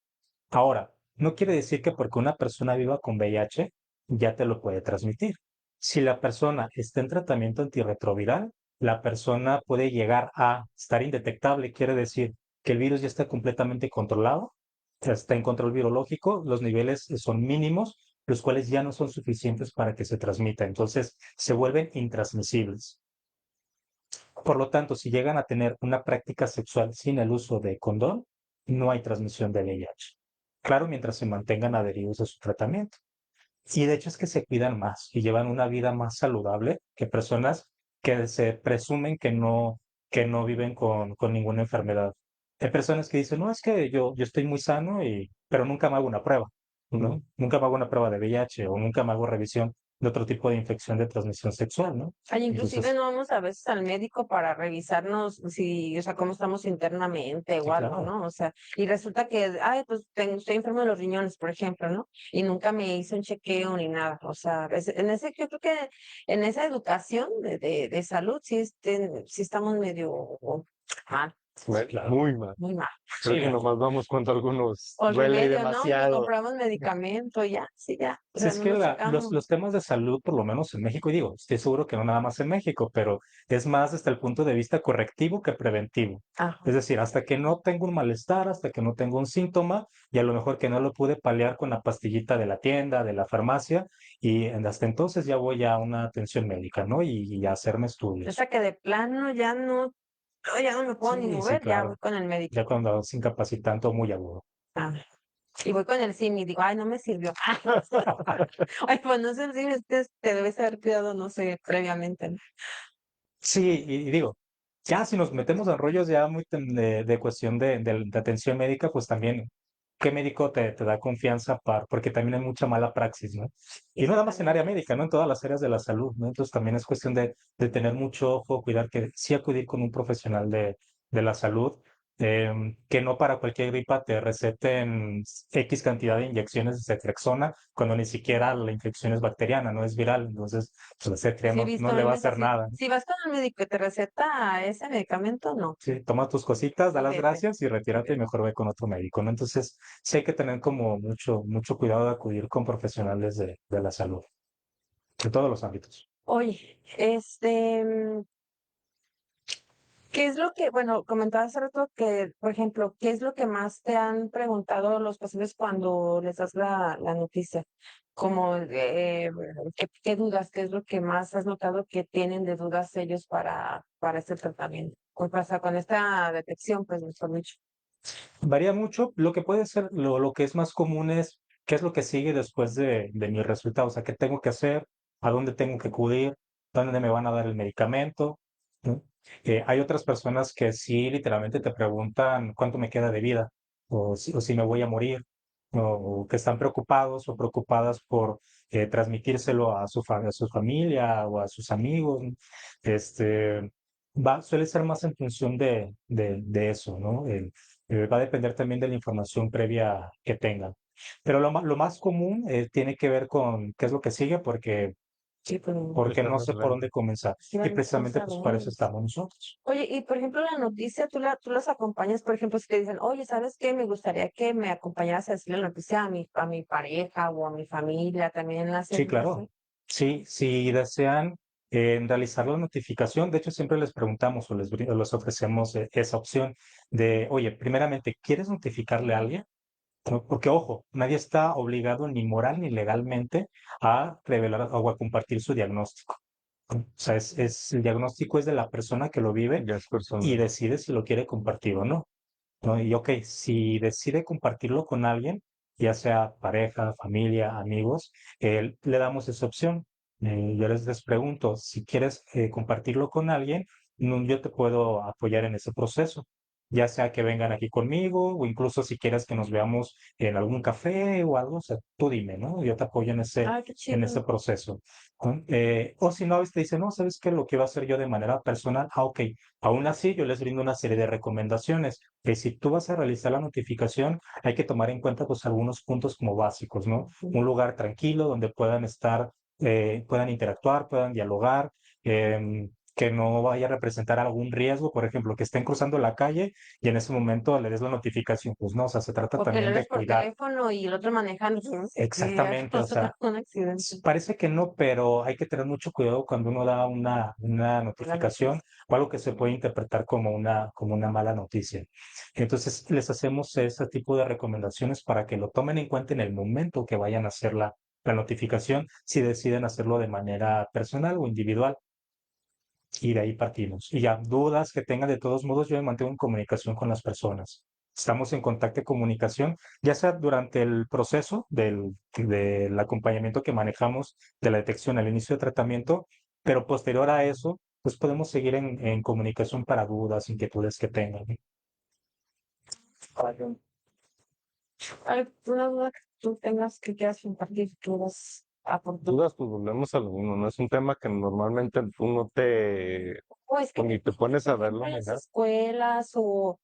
ahora, no quiere decir que porque una persona viva con VIH ya te lo puede transmitir. Si la persona está en tratamiento antirretroviral, la persona puede llegar a estar indetectable, quiere decir que el virus ya está completamente controlado, está en control virológico, los niveles son mínimos, los cuales ya no son suficientes para que se transmita. Entonces, se vuelven intransmisibles. Por lo tanto, si llegan a tener una práctica sexual sin el uso de condón, no hay transmisión de VIH. Claro, mientras se mantengan adheridos a su tratamiento. Y de hecho es que se cuidan más y llevan una vida más saludable que personas que se presumen que no viven con ninguna enfermedad. Hay personas que dicen, no, es que yo estoy muy sano, pero nunca me hago una prueba, Ujú. ¿no? Nunca me hago una prueba de VIH o nunca me hago revisión de otro tipo de infección de transmisión sexual, ¿no? Ay, inclusive Entonces, no vamos a veces al médico para revisarnos si, o sea, cómo estamos internamente o sí, algo, claro. ¿no? O sea, y resulta que, ay, pues estoy enfermo de los riñones, por ejemplo, ¿no? Y nunca me hice un chequeo ni nada. O sea, en ese, yo creo que en esa educación de salud sí, sí estamos medio mal, Claro. Muy mal. muy mal. Creo Sí, que nomás vamos cuando algunos O el duele y remedio, ¿no? Que demasiado. compramos medicamento, y ya, sí, ya. O sí, sea, es no que nos checamos. los temas de salud, por lo menos en México, y digo, estoy seguro que no nada más en México, pero es más desde el punto de vista correctivo que preventivo. Es Ajá. decir, hasta que no tengo un malestar, hasta que no tengo un síntoma, y a lo mejor que no lo pude paliar con la pastillita de la tienda, de la farmacia, hasta entonces ya voy a una atención médica, ¿no? Y a hacerme O estudios. sea que de plano ya no me puedo ni Sí, sí, mover, ya voy claro. con el médico. Ya cuando es incapacitante o muy agudo. Ah, y voy con el SIM y digo, ay, no me sirvió. Ay, pues no sé, el SIM es que te debes haber cuidado, no sé, previamente, ¿no? Sí, y digo, ya si nos metemos en rollos ya muy de cuestión de atención médica, pues también, ¿qué médico te da confianza para? Porque también hay mucha mala praxis, ¿no? Y no nada más en área Exactamente. médica, ¿no? En todas las áreas de la salud, ¿no? Entonces también es cuestión de tener mucho ojo, cuidar que sí acudir con un profesional de la salud, que no para cualquier gripa te receten X cantidad de inyecciones de ceftriaxona cuando ni siquiera la infección es bacteriana, no es viral. Entonces, pues la ceftria Sí he no visto le va a memes hacer así. nada, ¿no? Si vas con el médico y te receta ese medicamento, no, Sí, toma tus cositas, da tú las vete. gracias y retírate y mejor ve con otro médico, ¿no? Entonces, sí hay que tener como mucho cuidado de acudir con profesionales de la salud, en todos los ámbitos. Oye, ¿qué es lo que, bueno, comentabas hace rato que, por ejemplo, qué es lo que más te han preguntado los pacientes cuando les das la noticia? Como, ¿qué dudas, qué es lo que más has notado que tienen de dudas ellos para este tratamiento? ¿Qué pasa con esta detección, pues, mejor dicho? Varía mucho. Lo que puede ser, lo que es más común es qué es lo que sigue después de mi resultado. O sea, qué tengo que hacer, a dónde tengo que acudir, dónde me van a dar el medicamento, ¿no? Hay otras personas que sí literalmente te preguntan cuánto me queda de vida o si me voy a morir, o que están preocupados o preocupadas por transmitírselo a a su familia o a sus amigos, ¿no? Este, suele ser más en función de eso, ¿no? Va a depender también de la información previa que tengan. Pero lo más común tiene que ver con qué es lo que sigue, Sí, pues, porque no sé por Exactamente. dónde comenzar. sí, Y no precisamente pues para eso sabemos. estamos nosotros. Oye, y por ejemplo, la noticia, tú las acompañas, por ejemplo, si te dicen, oye, ¿sabes qué? Me gustaría que me acompañaras a decirle la noticia a mi pareja o a mi familia, también la Sí, hacen claro. así. Sí, si desean realizar la notificación, de hecho siempre les preguntamos o les ofrecemos esa opción de, oye, primeramente, ¿quieres notificarle a alguien? ¿No? Porque, ojo, nadie está obligado ni moral ni legalmente a revelar o a compartir su diagnóstico. ¿No? O sea, el diagnóstico es de la persona que lo vive Ya es y personal. decide si lo quiere compartir o no. ¿No? Y ok, si decide compartirlo con alguien, ya sea pareja, familia, amigos, le damos esa opción. Yo les pregunto, si quieres compartirlo con alguien, yo te puedo apoyar en ese proceso, ya sea que vengan aquí conmigo o incluso si quieres que nos veamos en algún café o algo, o sea, tú dime, ¿no? Yo te apoyo Ay, qué en chido. ese proceso. ¿No? O si no, a veces te dicen, no, ¿sabes qué? Lo quiero hacer yo de manera personal. Ah, ok. Aún así, yo les brindo una serie de recomendaciones que si tú vas a realizar la notificación, hay que tomar en cuenta pues algunos puntos como básicos, ¿no? Un lugar tranquilo donde puedan estar, puedan interactuar, puedan dialogar, que no vaya a representar algún riesgo, por ejemplo, que estén cruzando la calle y en ese momento le des la notificación, pues no, o sea, se trata Porque le también de hablas por cuidar. teléfono y el otro manejando. Y ya Exactamente, o causa sea, un accidente. parece que no, pero hay que tener mucho cuidado cuando uno da una La notificación noticia. o algo que se puede interpretar como una mala noticia. Entonces, les hacemos ese tipo de recomendaciones para que lo tomen en cuenta en el momento que vayan a hacer la notificación, si deciden hacerlo de manera personal o individual. Y de ahí partimos. Y ya, dudas que tengan, de todos modos, yo me mantengo en comunicación con las personas. Estamos en contacto y comunicación, ya sea durante el proceso del acompañamiento que manejamos de la detección al inicio de tratamiento, pero posterior a eso, pues podemos seguir en comunicación para dudas, inquietudes que tengan, ¿no? Oye, ¿alguna duda que tú tengas que quieras compartir, que quieras aportar? Dudas, pues volvemos a lo mismo, no es un tema que normalmente tú no te, Pues que, pues, ni te pones por a ejemplo, verlo en ni las nada. escuelas o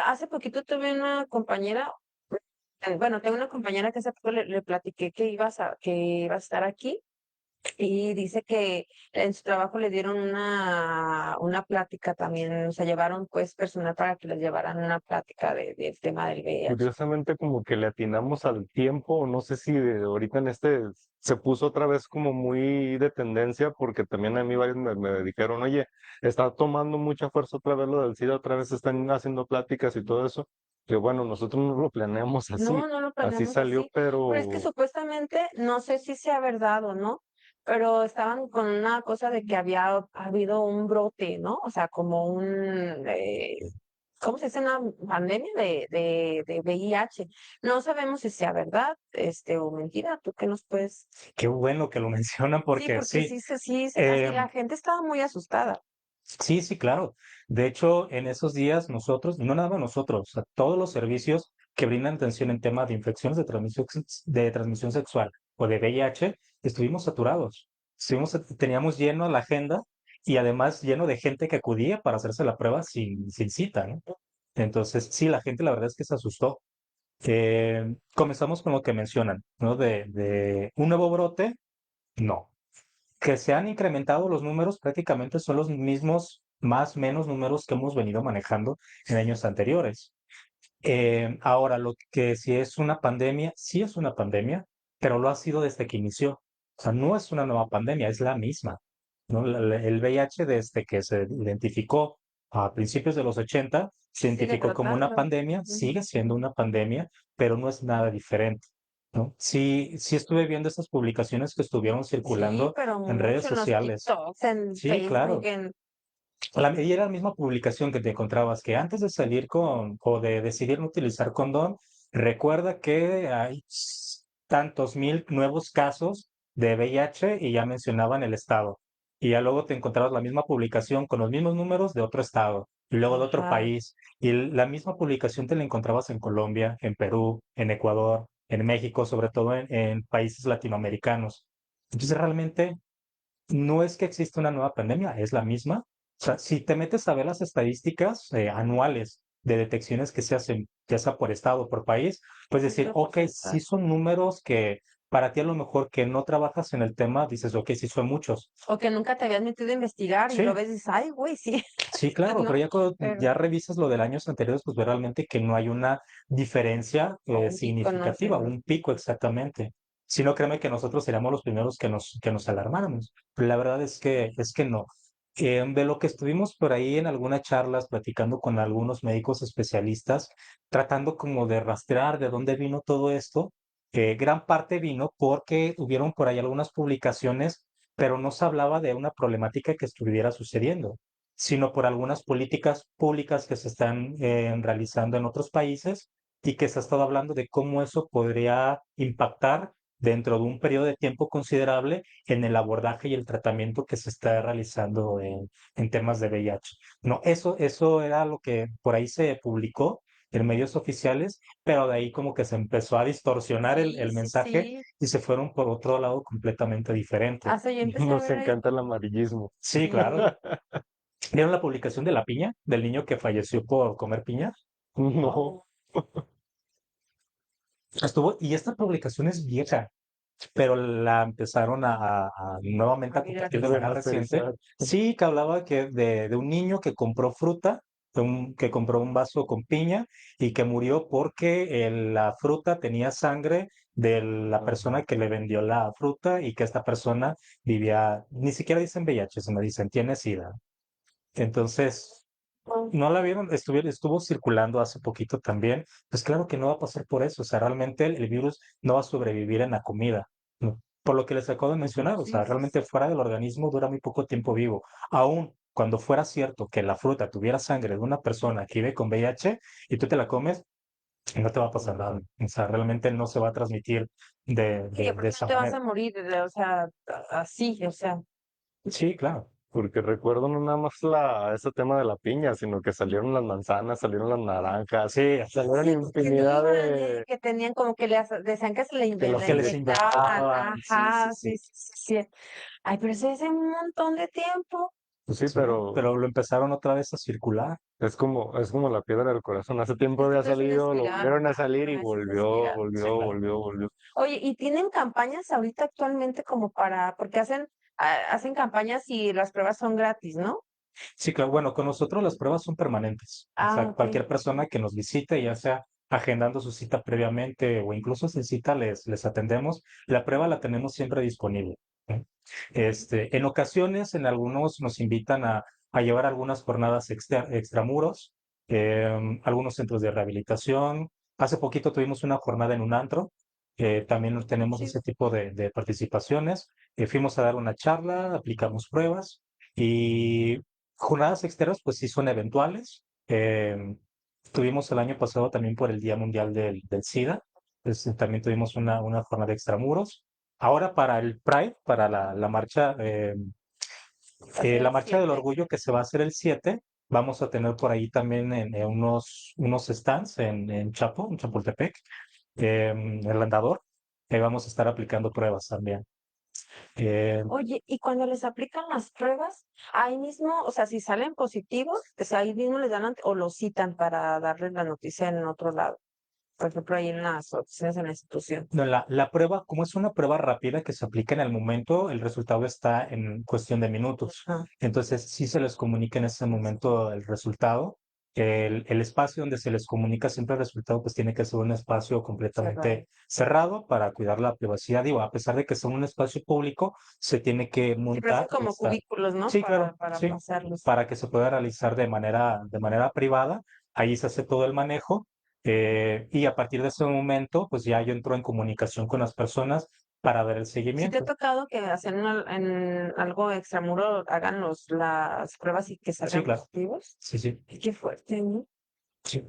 hace poquito tuve una compañera, bueno, tengo una compañera que hace poco le platiqué que iba a estar aquí y dice que en su trabajo le dieron una plática también, o sea, llevaron pues personal para que les llevaran una plática del tema del VIH. Curiosamente como que le atinamos al tiempo, no sé si ahorita en este se puso otra vez como muy de tendencia, porque también a mí varios me dijeron, oye, está tomando mucha fuerza otra vez lo del SIDA, otra vez están haciendo pláticas y todo eso, que bueno, nosotros no lo planeamos así, No, no lo así planeamos salió, así, pero es que pero supuestamente, no sé si sea verdad o no, pero estaban con una cosa de que había habido un brote, ¿no? O sea, como ¿cómo se dice? Una pandemia de VIH. No sabemos si sea verdad, o mentira. ¿Tú qué nos puedes? Qué bueno que lo mencionan Sí, porque porque sí, sí, sí, así eh, la gente estaba muy asustada. sí, sí, claro. De hecho, en esos días nosotros, y no nada más nosotros, o sea, todos los servicios que brindan atención en temas de infecciones de transmisión sexual o de VIH, estuvimos saturados. Teníamos lleno la agenda y además lleno de gente que acudía para hacerse la prueba sin cita, ¿no? Entonces, sí, la gente la verdad es que se asustó. Comenzamos con lo que mencionan, ¿no? De un nuevo brote, no. Que se han incrementado los números, prácticamente son los mismos, más o menos números que hemos venido manejando en años anteriores. Ahora, lo que si es una pandemia, sí es una pandemia, pero lo ha sido desde que inició. O sea, no es una nueva pandemia, es la misma, ¿no? El VIH desde que se identificó a principios de los 80, se Sigue identificó como una tratando. pandemia, Ujú. sigue siendo una pandemia, pero no es nada diferente, ¿no? Sí, sí estuve viendo estas publicaciones que estuvieron Sí, circulando pero en redes mucho en los sociales. TikToks, en Sí, Facebook, claro. Y era la misma publicación que te encontrabas, que antes de salir con o de decidir no utilizar condón, recuerda que hay tantos mil nuevos casos de VIH y ya mencionaban el estado. Y ya luego te encontrabas la misma publicación con los mismos números de otro estado y luego de otro ajá. país. Y la misma publicación te la encontrabas en Colombia, en Perú, en Ecuador, en México, sobre todo en países latinoamericanos. Entonces realmente no es que exista una nueva pandemia, es la misma. O sea, si te metes a ver las estadísticas anuales de detecciones que se hacen, ya sea por estado o por país, pues Es decir, una ok, sí porcentaje. son números que para ti a lo mejor que no trabajas en el tema, dices, ok, sí son muchos. O que nunca te habías metido a investigar y lo Sí, ves y dices, ay, güey, sí, sí, claro, pero ¿no? ya cuando Pero, ya revisas lo del años anteriores, pues ves realmente que no hay una diferencia o un pico, no sé. significativa, un pico exactamente. Si no, créeme que nosotros seríamos los primeros que nos alarmáramos. Pero la verdad es que no. De lo que estuvimos por ahí en algunas charlas, platicando con algunos médicos especialistas, tratando como de rastrear de dónde vino todo esto, gran parte vino porque hubieron por ahí algunas publicaciones, pero no se hablaba de una problemática que estuviera sucediendo, sino por algunas políticas públicas que se están realizando en otros países y que se ha estado hablando de cómo eso podría impactar dentro de un periodo de tiempo considerable en el abordaje y el tratamiento que se está realizando en temas de VIH. No, eso era lo que por ahí se publicó en medios oficiales, pero de ahí como que se empezó a distorsionar Sí, el sí, mensaje sí. y se fueron por otro lado completamente diferente. Hasta yo empecé a nos ver ahí. encanta el amarillismo. Sí, claro. ¿Vieron la publicación de la piña? Del niño que falleció por comer piña. No, Y esta publicación es vieja, pero la empezaron nuevamente A a compartir de manera reciente. remasterizar. Sí, que hablaba de un niño que compró fruta, que compró un vaso con piña y que murió porque la fruta tenía sangre de la Ajá. persona que le vendió la fruta y que esta persona vivía, ni siquiera dicen VIH, sino dicen tiene SIDA. Entonces, no la vieron, estuvo circulando hace poquito también. Pues claro que no va a pasar por eso. O sea, realmente el virus no va a sobrevivir en la comida, ¿no? Por lo que les acabo de mencionar, o sea, Sí, sí, realmente fuera del organismo dura muy poco tiempo vivo. Aún cuando fuera cierto que la fruta tuviera sangre de una persona que vive con VIH y tú te la comes, no te va a pasar nada. O sea, realmente no se va a transmitir sí, de aparte no esa te vas manera. a morir, o sea, así, o sea. Sí, claro. porque recuerdo no nada más ese tema de la piña, sino que salieron las manzanas, salieron las naranjas, Sí, salieron Sí, que le infinidad iban, de que tenían como que decían que se le, que los que les inyectaban. inyectaban, sí, sí, Ajá, sí. sí, sí, sí, sí. Ay, pero eso hace un montón de tiempo. pues sí, Sí, pero lo empezaron otra vez a circular. es como la piedra del corazón. Hace tiempo había Esto es una salido, lo espiral. volvieron a salir y Ajá, es una volvió, espiral. Sí, volvió, claro. volvió, volvió. Oye, ¿y tienen campañas ahorita actualmente como para, porque hacen campañas y las pruebas son gratis, ¿no? Sí, claro. Bueno, con nosotros las pruebas son permanentes. O Ah, sea, ok. cualquier persona que nos visite, ya sea agendando su cita previamente o incluso sin cita, les atendemos. La prueba la tenemos siempre disponible. ¿Eh? En ocasiones, en algunos nos invitan a llevar algunas jornadas extramuros, algunos centros de rehabilitación. Hace poquito tuvimos una jornada en un antro. También tenemos Sí. ese tipo de participaciones. Fuimos a dar una charla, aplicamos pruebas y jornadas externas, pues sí son eventuales. Tuvimos el año pasado también por el Día Mundial del SIDA. También tuvimos una jornada extramuros. Ahora para el Pride, para la marcha, Va a ser la el marcha del 7. orgullo que se va a hacer el 7, vamos a tener por ahí también unos stands en Chapo, en Chapultepec, el andador, que vamos a estar aplicando pruebas también. Eh, Oye, y cuando les aplican las pruebas, ahí mismo, o sea, si salen positivos, o sea, ahí mismo les dan o los citan para darles la noticia en otro lado. Por ejemplo, ahí en las oficinas de la institución. No, la prueba, como es una prueba rápida que se aplica en el momento, el resultado está en cuestión de minutos. Ajá. Entonces, sí se les comunica en ese momento el resultado. El espacio donde se les comunica siempre el resultado, pues tiene que ser un espacio Cerrado. completamente cerrado para cuidar la privacidad. Digo, a pesar de que sea un espacio público, se tiene que Sí, pero hacen montar como esta. cubículos, ¿no? Sí, claro, Para sí, pasarlos. para que se pueda realizar de manera privada. Ahí se hace todo el manejo y a partir de ese momento, pues ya yo entro en comunicación con las personas para ver el Si te ha seguimiento. tocado que hacen en algo extramuro, hagan las pruebas y que Sí, salgan claro. positivos. Sí, sí. Ay, qué fuerte, ¿no? Sí.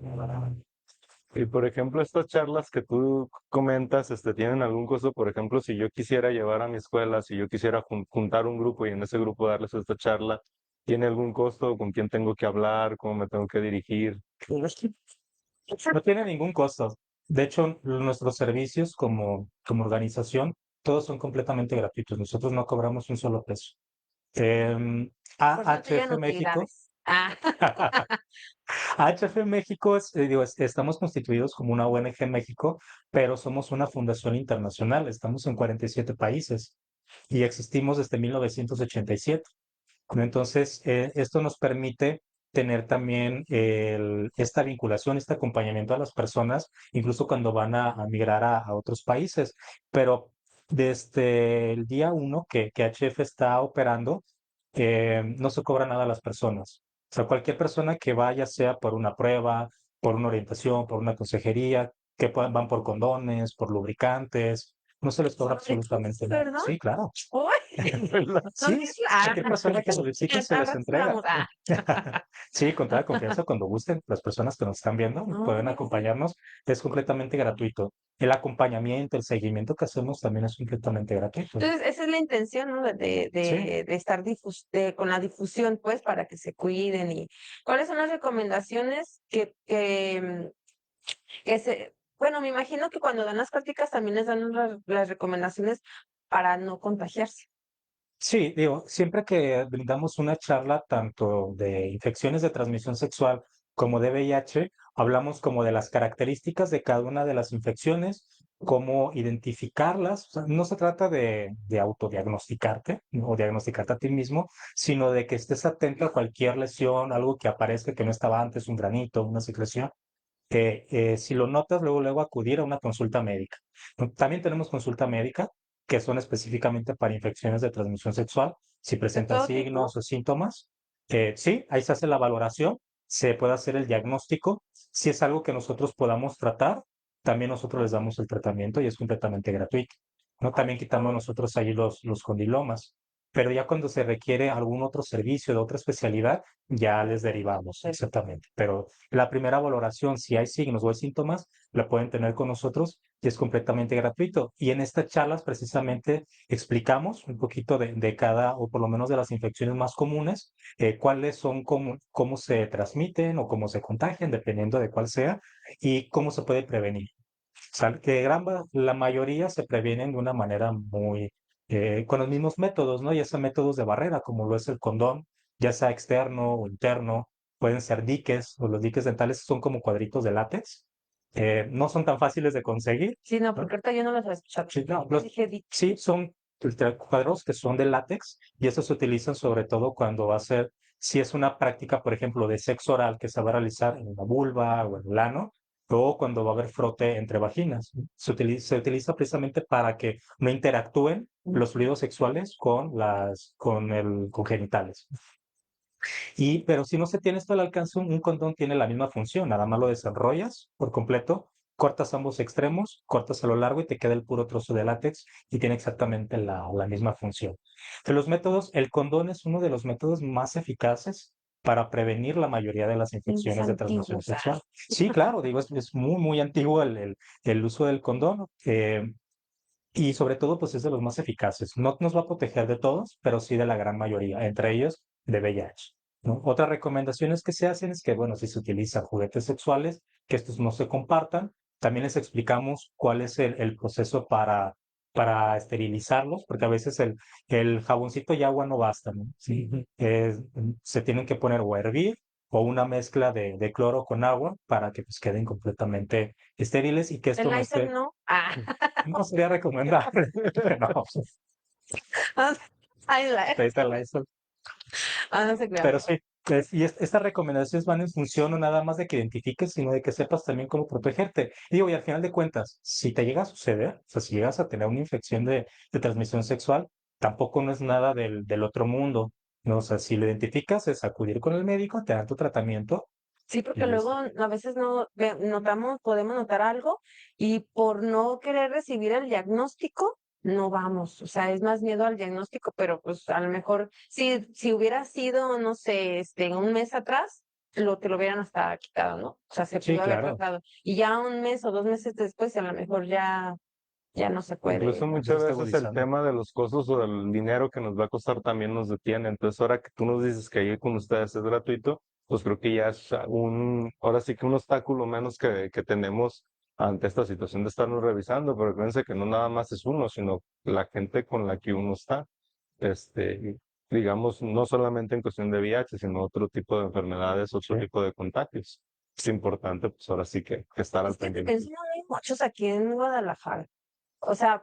Y por ejemplo, estas charlas que tú comentas, ¿tienen algún costo? Por ejemplo, si yo quisiera llevar a mi escuela, si yo quisiera juntar un grupo y en ese grupo darles esta charla, ¿tiene algún costo? ¿Con quién tengo que hablar? ¿Cómo me tengo que dirigir? No tiene ningún costo. De hecho, nuestros servicios como organización, todos son completamente gratuitos. Nosotros no cobramos un solo peso. Eh, Por suerte ya AHF no te México. grabes. Ah, AHF México digo, estamos constituidos como una ONG en México, pero somos una fundación internacional. Estamos en 47 países y existimos desde 1987. ¿No? Entonces, esto nos permite tener también esta vinculación, este acompañamiento a las personas, incluso cuando van a migrar a otros países. Pero desde el día uno que HF está operando, no se cobra nada a las personas. O sea, cualquier persona que vaya, sea por una prueba, por una orientación, por una consejería, que van por condones, por lubricantes, no se les cobra son ricos, absolutamente nada. ¿verdad? Sí, claro. Uy, ¿Verdad? son Sí, bien cualquier persona que solicite se Al les rato entrega. vamos. Ah. Sí, con toda confianza, cuando gusten, las personas que nos están viendo No, pueden muy bien. acompañarnos. Es completamente gratuito. El acompañamiento, el seguimiento que hacemos también es completamente gratuito. Entonces, esa es la intención, ¿no? Sí, De estar con la difusión, pues, para que se cuiden. Y ¿cuáles son las recomendaciones bueno, me imagino que cuando dan las prácticas también les dan las recomendaciones para no contagiarse. sí, digo, siempre que brindamos una charla tanto de infecciones de transmisión sexual como de VIH, hablamos como de las características de cada una de las infecciones, cómo identificarlas. O sea, no se trata de autodiagnosticarte, ¿no? O diagnosticarte a ti mismo, sino de que estés atento a cualquier lesión, algo que aparezca que no estaba antes, un granito, una secreción, que si lo notas, luego acudir a una consulta médica. También tenemos consulta médica, que son específicamente para infecciones de transmisión sexual. Si ¿De presentan todo tipo? signos o síntomas, sí, ahí se hace la valoración, se puede hacer el diagnóstico. Si es algo que nosotros podamos tratar, también nosotros les damos el tratamiento y es completamente gratuito. ¿No? Ay, También qué quitamos padre. nosotros ahí los condilomas. Pero ya cuando se requiere algún otro servicio de otra especialidad, ya les derivamos, exactamente. Pero la primera valoración, si hay signos o hay síntomas, la pueden tener con nosotros y es completamente gratuito. Y en estas charlas precisamente explicamos un poquito de cada, o por lo menos de las infecciones más comunes, cuáles son, cómo se transmiten o cómo se contagian, dependiendo de cuál sea, y cómo se puede prevenir. O sea, que la mayoría se previenen de una manera muy, con los mismos métodos, ¿no? Ya sea métodos de barrera, como lo es el condón, ya sea externo o interno, pueden ser diques, o los diques dentales son como cuadritos de látex. No son tan fáciles de conseguir, Sí, no, ¿no? porque ahorita yo no los he escuchado. Sí, no, Dije, di- sí, son cuadros que son de látex y estos se utilizan sobre todo cuando va a ser, si es una práctica, por ejemplo, de sexo oral que se va a realizar en la vulva o en el ano, o cuando va a haber frote entre vaginas. Se utiliza precisamente para que no interactúen los fluidos sexuales con genitales. Pero si no se tiene esto al alcance, un condón tiene la misma función, nada más lo desenrollas por completo, cortas ambos extremos, cortas a lo largo y te queda el puro trozo de látex y tiene exactamente la misma función. De los métodos, el condón es uno de los métodos más eficaces para prevenir la mayoría de las pinches infecciones de transmisión antiguos. sexual. Sí, claro, digo, es muy, muy antiguo el uso del condón. Y sobre todo, pues es de los más eficaces. No nos va a proteger de todos, pero sí de la gran mayoría, entre ellos de VIH, ¿no? Otras recomendaciones que se hacen es que, bueno, si se utilizan juguetes sexuales, que estos no se compartan. También les explicamos cuál es el proceso para esterilizarlos, porque a veces el jaboncito y agua no basta, ¿no? Sí, se tienen que poner o a hervir o una mezcla de cloro con agua para que pues, queden completamente estériles y que El esto no Nicer esté. no. Ah, No sería recomendable. No, ay, la- ahí está la eso. no se crea. Pero sí, estas recomendaciones van en función no nada más de que identifiques, sino de que sepas también cómo protegerte. Y digo, y al final de cuentas, si te llega a suceder, o sea, si llegas a tener una infección de transmisión sexual, tampoco no es nada del otro mundo, ¿no? O sea, si lo identificas, es acudir con el médico, te dan tu tratamiento Sí, y porque luego listo. a veces no notamos, podemos notar algo y por no querer recibir el diagnóstico, no vamos. O sea, es más miedo al diagnóstico, pero pues a lo mejor si hubiera sido, no sé, un mes atrás, te lo hubieran hasta quitado, ¿no? O sea, se Sí, pudo haber claro. tratado. Y ya un mes o 2 meses después, a lo mejor ya no se Incluso puede. Ya se muchas está veces el agudizando. tema de los costos o del dinero que nos va a costar también nos detiene. Entonces, ahora que tú nos dices que ahí con ustedes es gratuito, pues creo que ya es ahora sí que un obstáculo menos que tenemos ante esta situación de estarnos revisando. Pero fíjense que no nada más es uno, sino la gente con la que uno está, este, digamos, no solamente en cuestión de VIH, sino otro tipo de enfermedades, Sí. otro tipo de contagios. Es importante, pues ahora sí que estar al Es que pendiente. encima hay muchos aquí en Guadalajara. O sea,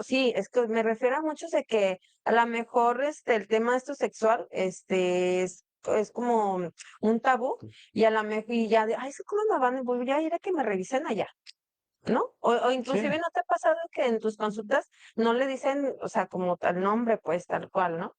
sí, es que me refiero a muchos de que a lo mejor el tema esto sexual, es como un tabú y a la mejor y ya de, ay, ¿cómo me van? Voy a ir a que me revisen allá, ¿no? O Sí, inclusive no te ha pasado que en tus consultas no le dicen, o sea, como tal nombre, pues tal cual, ¿no?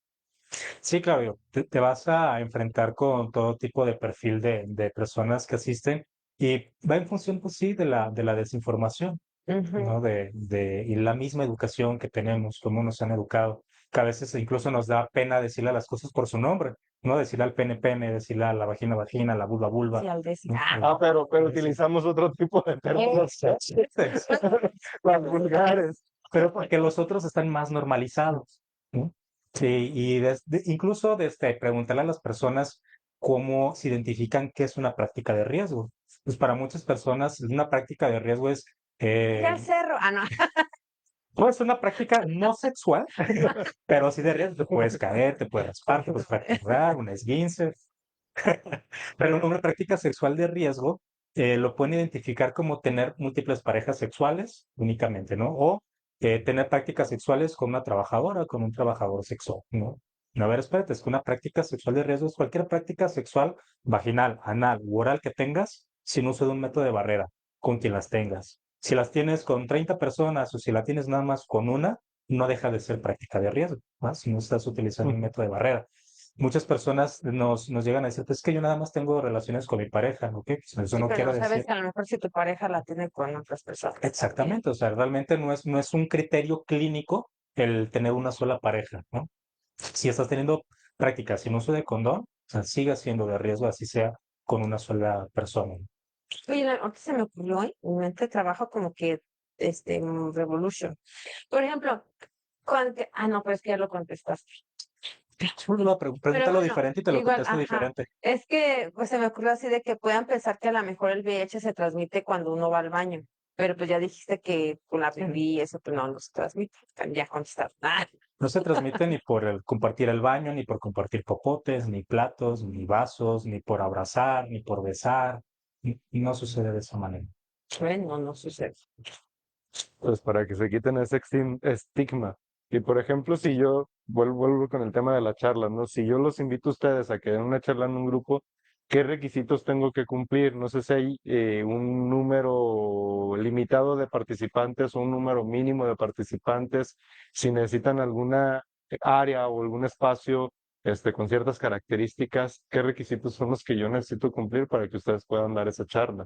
sí, Claudio, te vas a enfrentar con todo tipo de perfil de personas que asisten y va en función, pues sí, de la desinformación, Ujú. ¿no? Y la misma educación que tenemos, cómo nos han educado, que a veces incluso nos da pena decirle a las cosas por su nombre, ¿no? Decirle al pene pene, decirle a la vagina vagina, a la vulva vulva, Sí, al decir, ¿no? ah, Pero Sí. utilizamos otro tipo de términos, las vulgares. Pero porque los otros están más normalizados, ¿no? Sí, y incluso desde preguntarle a las personas cómo se identifican qué es una práctica de riesgo. Pues para muchas personas una práctica de riesgo es, ir al cerro, ah, no. pues una práctica no sexual, pero sí de riesgo. Te puedes caer, te puedes raspar, te puedes fracturar, un esguince. Pero una práctica sexual de riesgo lo pueden identificar como tener múltiples parejas sexuales únicamente, ¿no? O tener prácticas sexuales con una trabajadora, con un trabajador sexual, ¿no? No, a ver, espérate, es que una práctica sexual de riesgo es cualquier práctica sexual vaginal, anal u oral que tengas sin uso de un método de barrera, con quien las tengas. Si las tienes con 30 personas o si la tienes nada más con una, no deja de ser práctica de riesgo, ¿no? Si no estás utilizando un método de barrera. Muchas personas nos llegan a decir, pues es que yo nada más tengo relaciones con mi pareja, ¿ok? Pues eso Sí, no pero no quiere sabes decir que a lo mejor si tu pareja la tiene con otras personas también. exactamente, o sea, realmente no es un criterio clínico el tener una sola pareja, ¿no? Si estás teniendo prácticas sin uso de condón, o sea, siga siendo de riesgo, así sea con una sola persona. Oye, ahorita se me ocurrió, en mi mente trabajo como que Revolution. Por ejemplo, no, pero es que ya lo contestaste. Pero Pregúntalo bueno, diferente y te lo igual, contesto ajá. diferente. Es que pues se me ocurrió así de que puedan pensar que a lo mejor el VIH se transmite cuando uno va al baño. Pero pues ya dijiste que con la pipí y eso pues no se transmite. Ya contestaste. No se transmite ni por el compartir el baño, ni por compartir popotes, ni platos, ni vasos, ni por abrazar, ni por besar. No sucede de esa manera. Bueno, no sucede. Pues para que se quiten ese estigma. Y por ejemplo, si yo vuelvo con el tema de la charla, ¿no? Si yo los invito a ustedes a que den una charla en un grupo, ¿qué requisitos tengo que cumplir? No sé si hay un número limitado de participantes o un número mínimo de participantes, si necesitan alguna área o algún espacio con ciertas características, ¿qué requisitos son los que yo necesito cumplir para que ustedes puedan dar esa charla?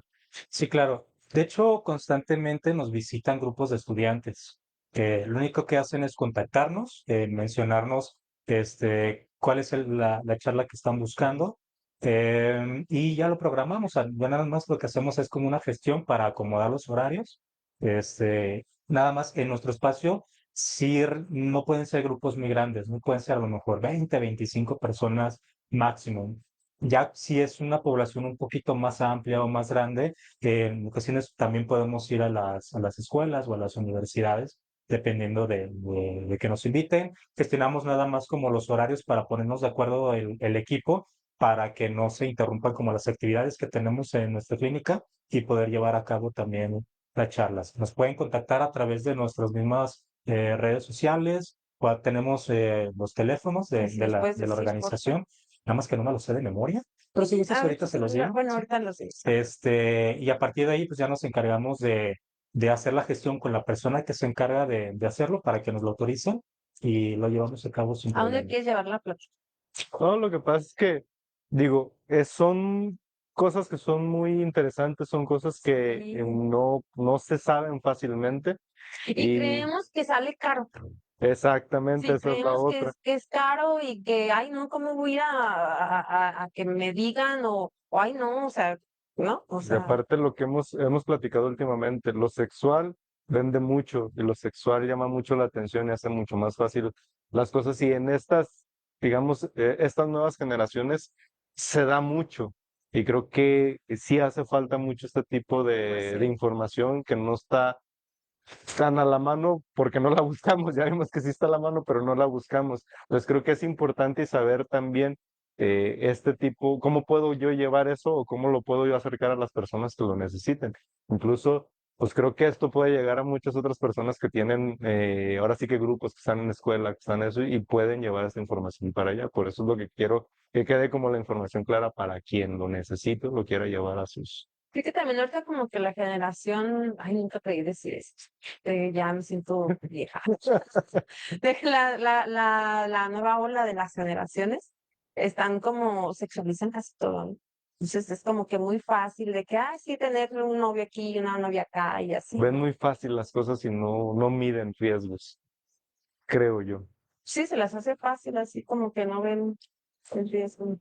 Sí, claro. De hecho, constantemente nos visitan grupos de estudiantes que lo único que hacen es contactarnos, mencionarnos cuál es la charla que están buscando, y ya lo programamos. Ya nada más lo que hacemos es como una gestión para acomodar los horarios. Nada más en nuestro espacio, sí, no pueden ser grupos muy grandes, no pueden ser a lo mejor 20, 25 personas máximo. Ya si es una población un poquito más amplia o más grande, en ocasiones también podemos ir a las escuelas o a las universidades, dependiendo de que nos inviten. Gestionamos nada más como los horarios para ponernos de acuerdo el equipo para que no se interrumpan como las actividades que tenemos en nuestra clínica y poder llevar a cabo también las charlas. Nos pueden contactar a través de nuestras mismas redes sociales o tenemos los teléfonos Y de, si de nos la, puedes de la decir, por favor. organización, nada más que no me lo sé de memoria, pero si gustas ahorita Ahorita se sí, los digo. bueno, ahorita los dices. Y a partir de ahí, pues ya nos encargamos de hacer la gestión con la persona que se encarga de hacerlo para que nos lo autoricen y lo llevamos a cabo sin ¿A dónde problema. quieres llevar la plática? No, lo que pasa es que, digo, son cosas que son muy interesantes, son cosas que Sí. no se saben fácilmente Y y creemos que sale caro. exactamente Sí, esa es la creemos otra. que es caro y que, ay, no, ¿cómo voy a ir a que me digan? O, ay, no, o sea, ¿no? O Y sea, aparte lo que hemos platicado últimamente, lo sexual vende mucho y lo sexual llama mucho la atención y hace mucho más fácil las cosas. Y en estas, digamos, estas nuevas generaciones se da mucho. Y creo que sí hace falta mucho este tipo pues de sí. información que no está tan a la mano porque no la buscamos. Ya vimos que sí está a la mano, pero no la buscamos. Entonces creo que es importante saber también este tipo, cómo puedo yo llevar eso o cómo lo puedo yo acercar a las personas que lo necesiten. Incluso, pues creo que esto puede llegar a muchas otras personas que tienen, ahora sí que grupos que están en escuela, que están eso y pueden llevar esta información para allá. Por eso es lo que quiero que quede como la información clara para quien lo necesite, lo quiera llevar a sus... Sí que también ahorita como que la generación, ay, nunca creí decir esto, ya me siento vieja. De que la nueva ola de las generaciones están como, sexualizan casi todo, ¿no? Entonces es como que muy fácil de que, ay, sí, tener un novio aquí y una novia acá y así, Ven ¿no? muy fácil las cosas y no miden riesgos, creo yo. Sí, se las hace fácil, así como que no ven el riesgo.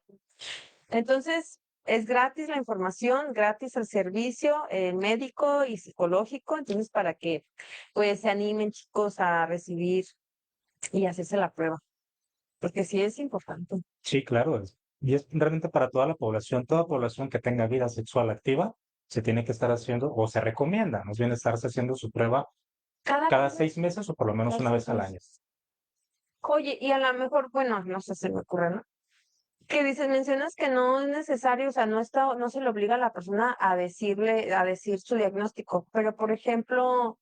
Entonces, es gratis la información, gratis el servicio médico y psicológico, entonces para que pues se animen chicos a recibir y hacerse la prueba, porque sí es importante. Sí, claro. Y es realmente para toda población que tenga vida sexual activa, se tiene que estar haciendo o se recomienda, más bien estarse haciendo su prueba Cada cada cuándo 6 meses o por lo menos las una vez al cosas. año. Oye, y a lo mejor, bueno, no sé, se me ocurre, ¿no? Que dices, mencionas que no es necesario, o sea, no se le obliga a la persona a decirle, a decir su diagnóstico, pero por ejemplo,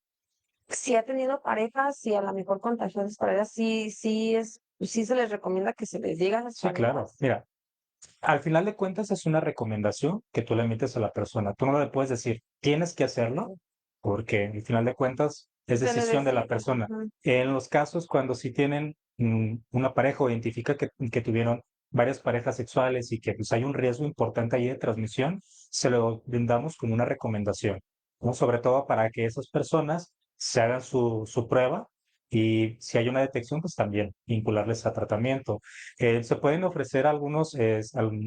si ha tenido parejas, si a lo mejor contagió a sus parejas, sí se les recomienda que se les diga a las Sí, claro. parejas. Mira, al final de cuentas es una recomendación que tú le emites a la persona. Tú no le puedes decir, tienes que hacerlo, porque al final de cuentas es Se le decisión de la decía, persona. ajá, En los casos cuando sí tienen una pareja o identifica que tuvieron varias parejas sexuales y que pues, hay un riesgo importante ahí de transmisión, se lo brindamos como una recomendación, ¿no? Sobre todo para que esas personas se hagan su prueba y si hay una detección, pues también vincularles a tratamiento. Se pueden ofrecer algunos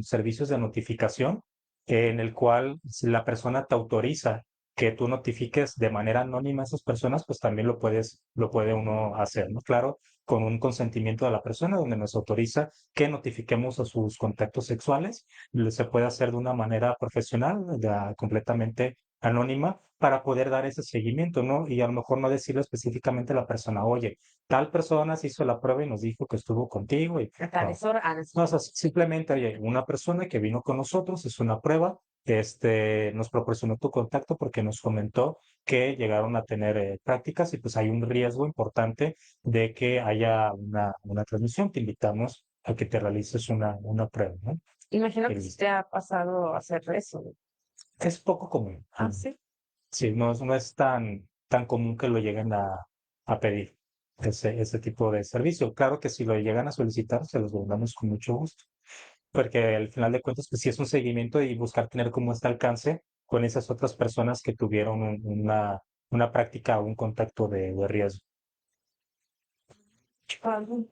servicios de notificación en el cual si la persona te autoriza que tú notifiques de manera anónima a esas personas, pues también lo puede uno hacer, ¿no? Claro, con un consentimiento de la persona donde nos autoriza que notifiquemos a sus contactos sexuales. Se puede hacer de una manera profesional, ya completamente anónima, para poder dar ese seguimiento, ¿no? Y a lo mejor no decirle específicamente a la persona, oye, tal persona se hizo la prueba y nos dijo que estuvo contigo y A tal no. hora, No, o sea, simplemente, oye, una persona que vino con nosotros, hizo una prueba, nos proporcionó tu contacto porque nos comentó que llegaron a tener prácticas y pues hay un riesgo importante de que haya una transmisión. Te invitamos a que te realices una prueba, ¿no? imagino que El- sí te ha pasado hacer eso. es poco común. Ah, sí. Sí, no es tan común que lo lleguen a pedir ese tipo de servicio. Claro que si lo llegan a solicitar, se los brindamos con mucho gusto, porque al final de cuentas, pues sí es un seguimiento y buscar tener como este alcance con esas otras personas que tuvieron una práctica o un contacto de riesgo. Padre.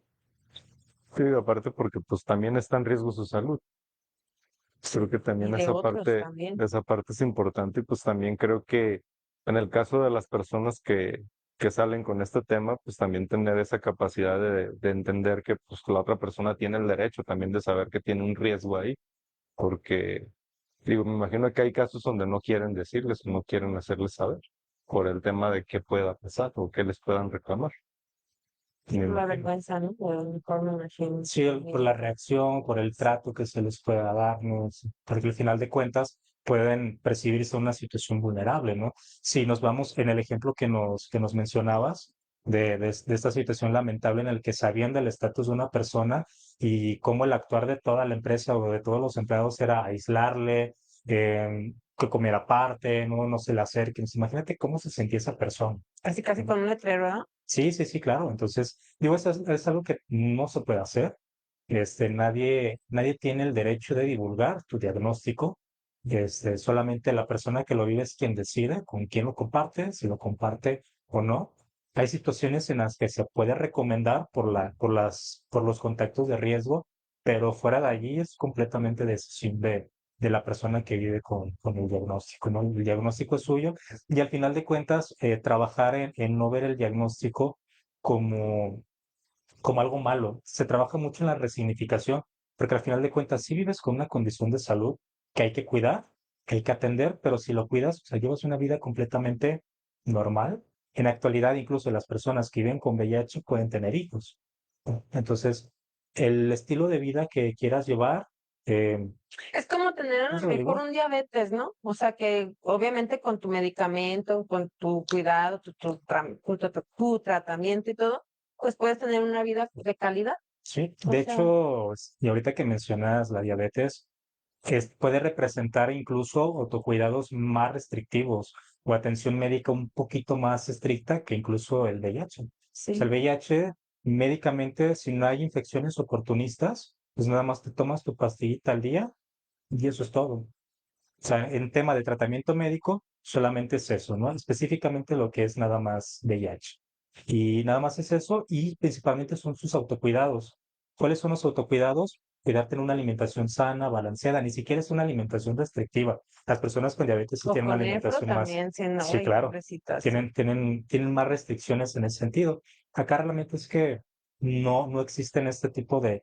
Sí, aparte porque pues también está en riesgo su salud. Creo que Y también de otros también. esa parte es importante y pues también creo que en el caso de las personas que salen con este tema, pues también tener esa capacidad de entender que pues la otra persona tiene el derecho también de saber que tiene un riesgo ahí, porque digo, me imagino que hay casos donde no quieren decirles o no quieren hacerles saber por el tema de qué pueda pasar o qué les puedan reclamar. Sí, Me por la imagino. vergüenza, ¿no? Por el mejor me imagino. Sí, por la reacción, por el trato que se les pueda darnos, porque al final de cuentas pueden percibirse una situación vulnerable, ¿no? Si nos vamos en el ejemplo que nos mencionabas, de esta situación lamentable en el que sabían del estatus de una persona y cómo el actuar de toda la empresa o de todos los empleados era aislarle, que comiera aparte, no se le acerquen. Imagínate cómo se sentía esa persona. Casi, casi con un letrero, ¿verdad? Sí, sí, sí, claro. Entonces, digo, eso es algo que no se puede hacer. Nadie tiene el derecho de divulgar tu diagnóstico. Solamente la persona que lo vive es quien decide con quién lo comparte, si lo comparte o no. Hay situaciones en las que se puede recomendar por los contactos de riesgo, pero fuera de allí es completamente decisión de la persona que vive con el diagnóstico, ¿no? El diagnóstico es suyo y al final de cuentas, trabajar en no ver el diagnóstico como, como algo malo. Se trabaja mucho en la resignificación, porque al final de cuentas, si vives con una condición de salud que hay que cuidar, que hay que atender, pero si lo cuidas, o sea, llevas una vida completamente normal. En la actualidad, incluso las personas que viven con VIH pueden tener hijos. ¿No? Entonces, el estilo de vida que quieras llevar, eh, Es como tener a no lo se lo mejor digo. un diabetes, ¿no? O sea que obviamente con tu medicamento, con tu cuidado, tu tratamiento y todo, pues puedes tener una vida de calidad. Sí, O de sea, hecho, y ahorita que mencionas la diabetes, puede representar incluso autocuidados más restrictivos o atención médica un poquito más estricta que incluso el VIH. O sea, el sí, VIH, médicamente, si no hay infecciones oportunistas, pues nada más te tomas tu pastillita al día y eso es todo. O sea, en tema de tratamiento médico, solamente es eso, ¿no? Específicamente lo que es nada más VIH. Y nada más es eso, y principalmente son sus autocuidados. ¿Cuáles son los autocuidados? Cuidarte en una alimentación sana, balanceada, ni siquiera es una alimentación restrictiva. Las personas con diabetes sí o tienen una con nefro alimentación más, también, siendo, sí, ay, claro, pobrecita, sí. tienen más restricciones en ese sentido. Acá realmente es que no existen este tipo de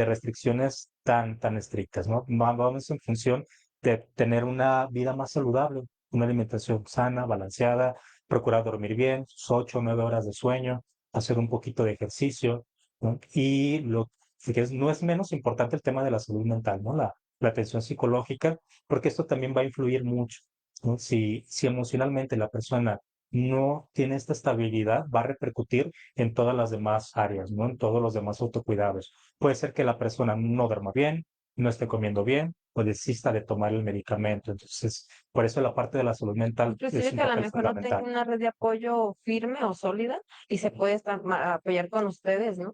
restricciones tan estrictas, ¿no? Vamos en función de tener una vida más saludable, una alimentación sana, balanceada, procurar dormir bien, sus 8 o 9 horas de sueño, hacer un poquito de ejercicio, ¿no? Y que no es menos importante el tema de la salud mental, ¿no? La atención psicológica, porque esto también va a influir mucho, ¿no? Si emocionalmente la persona no tiene esta estabilidad, va a repercutir en todas las demás áreas, ¿no? En todos los demás autocuidados. Puede ser que la persona no duerma bien, no esté comiendo bien o desista de tomar el medicamento. Entonces, por eso la parte de la salud mental es Inclusive un que a lo papel mejor no tenga fundamental. una red de apoyo firme o sólida y se puede apoyar con ustedes, ¿no?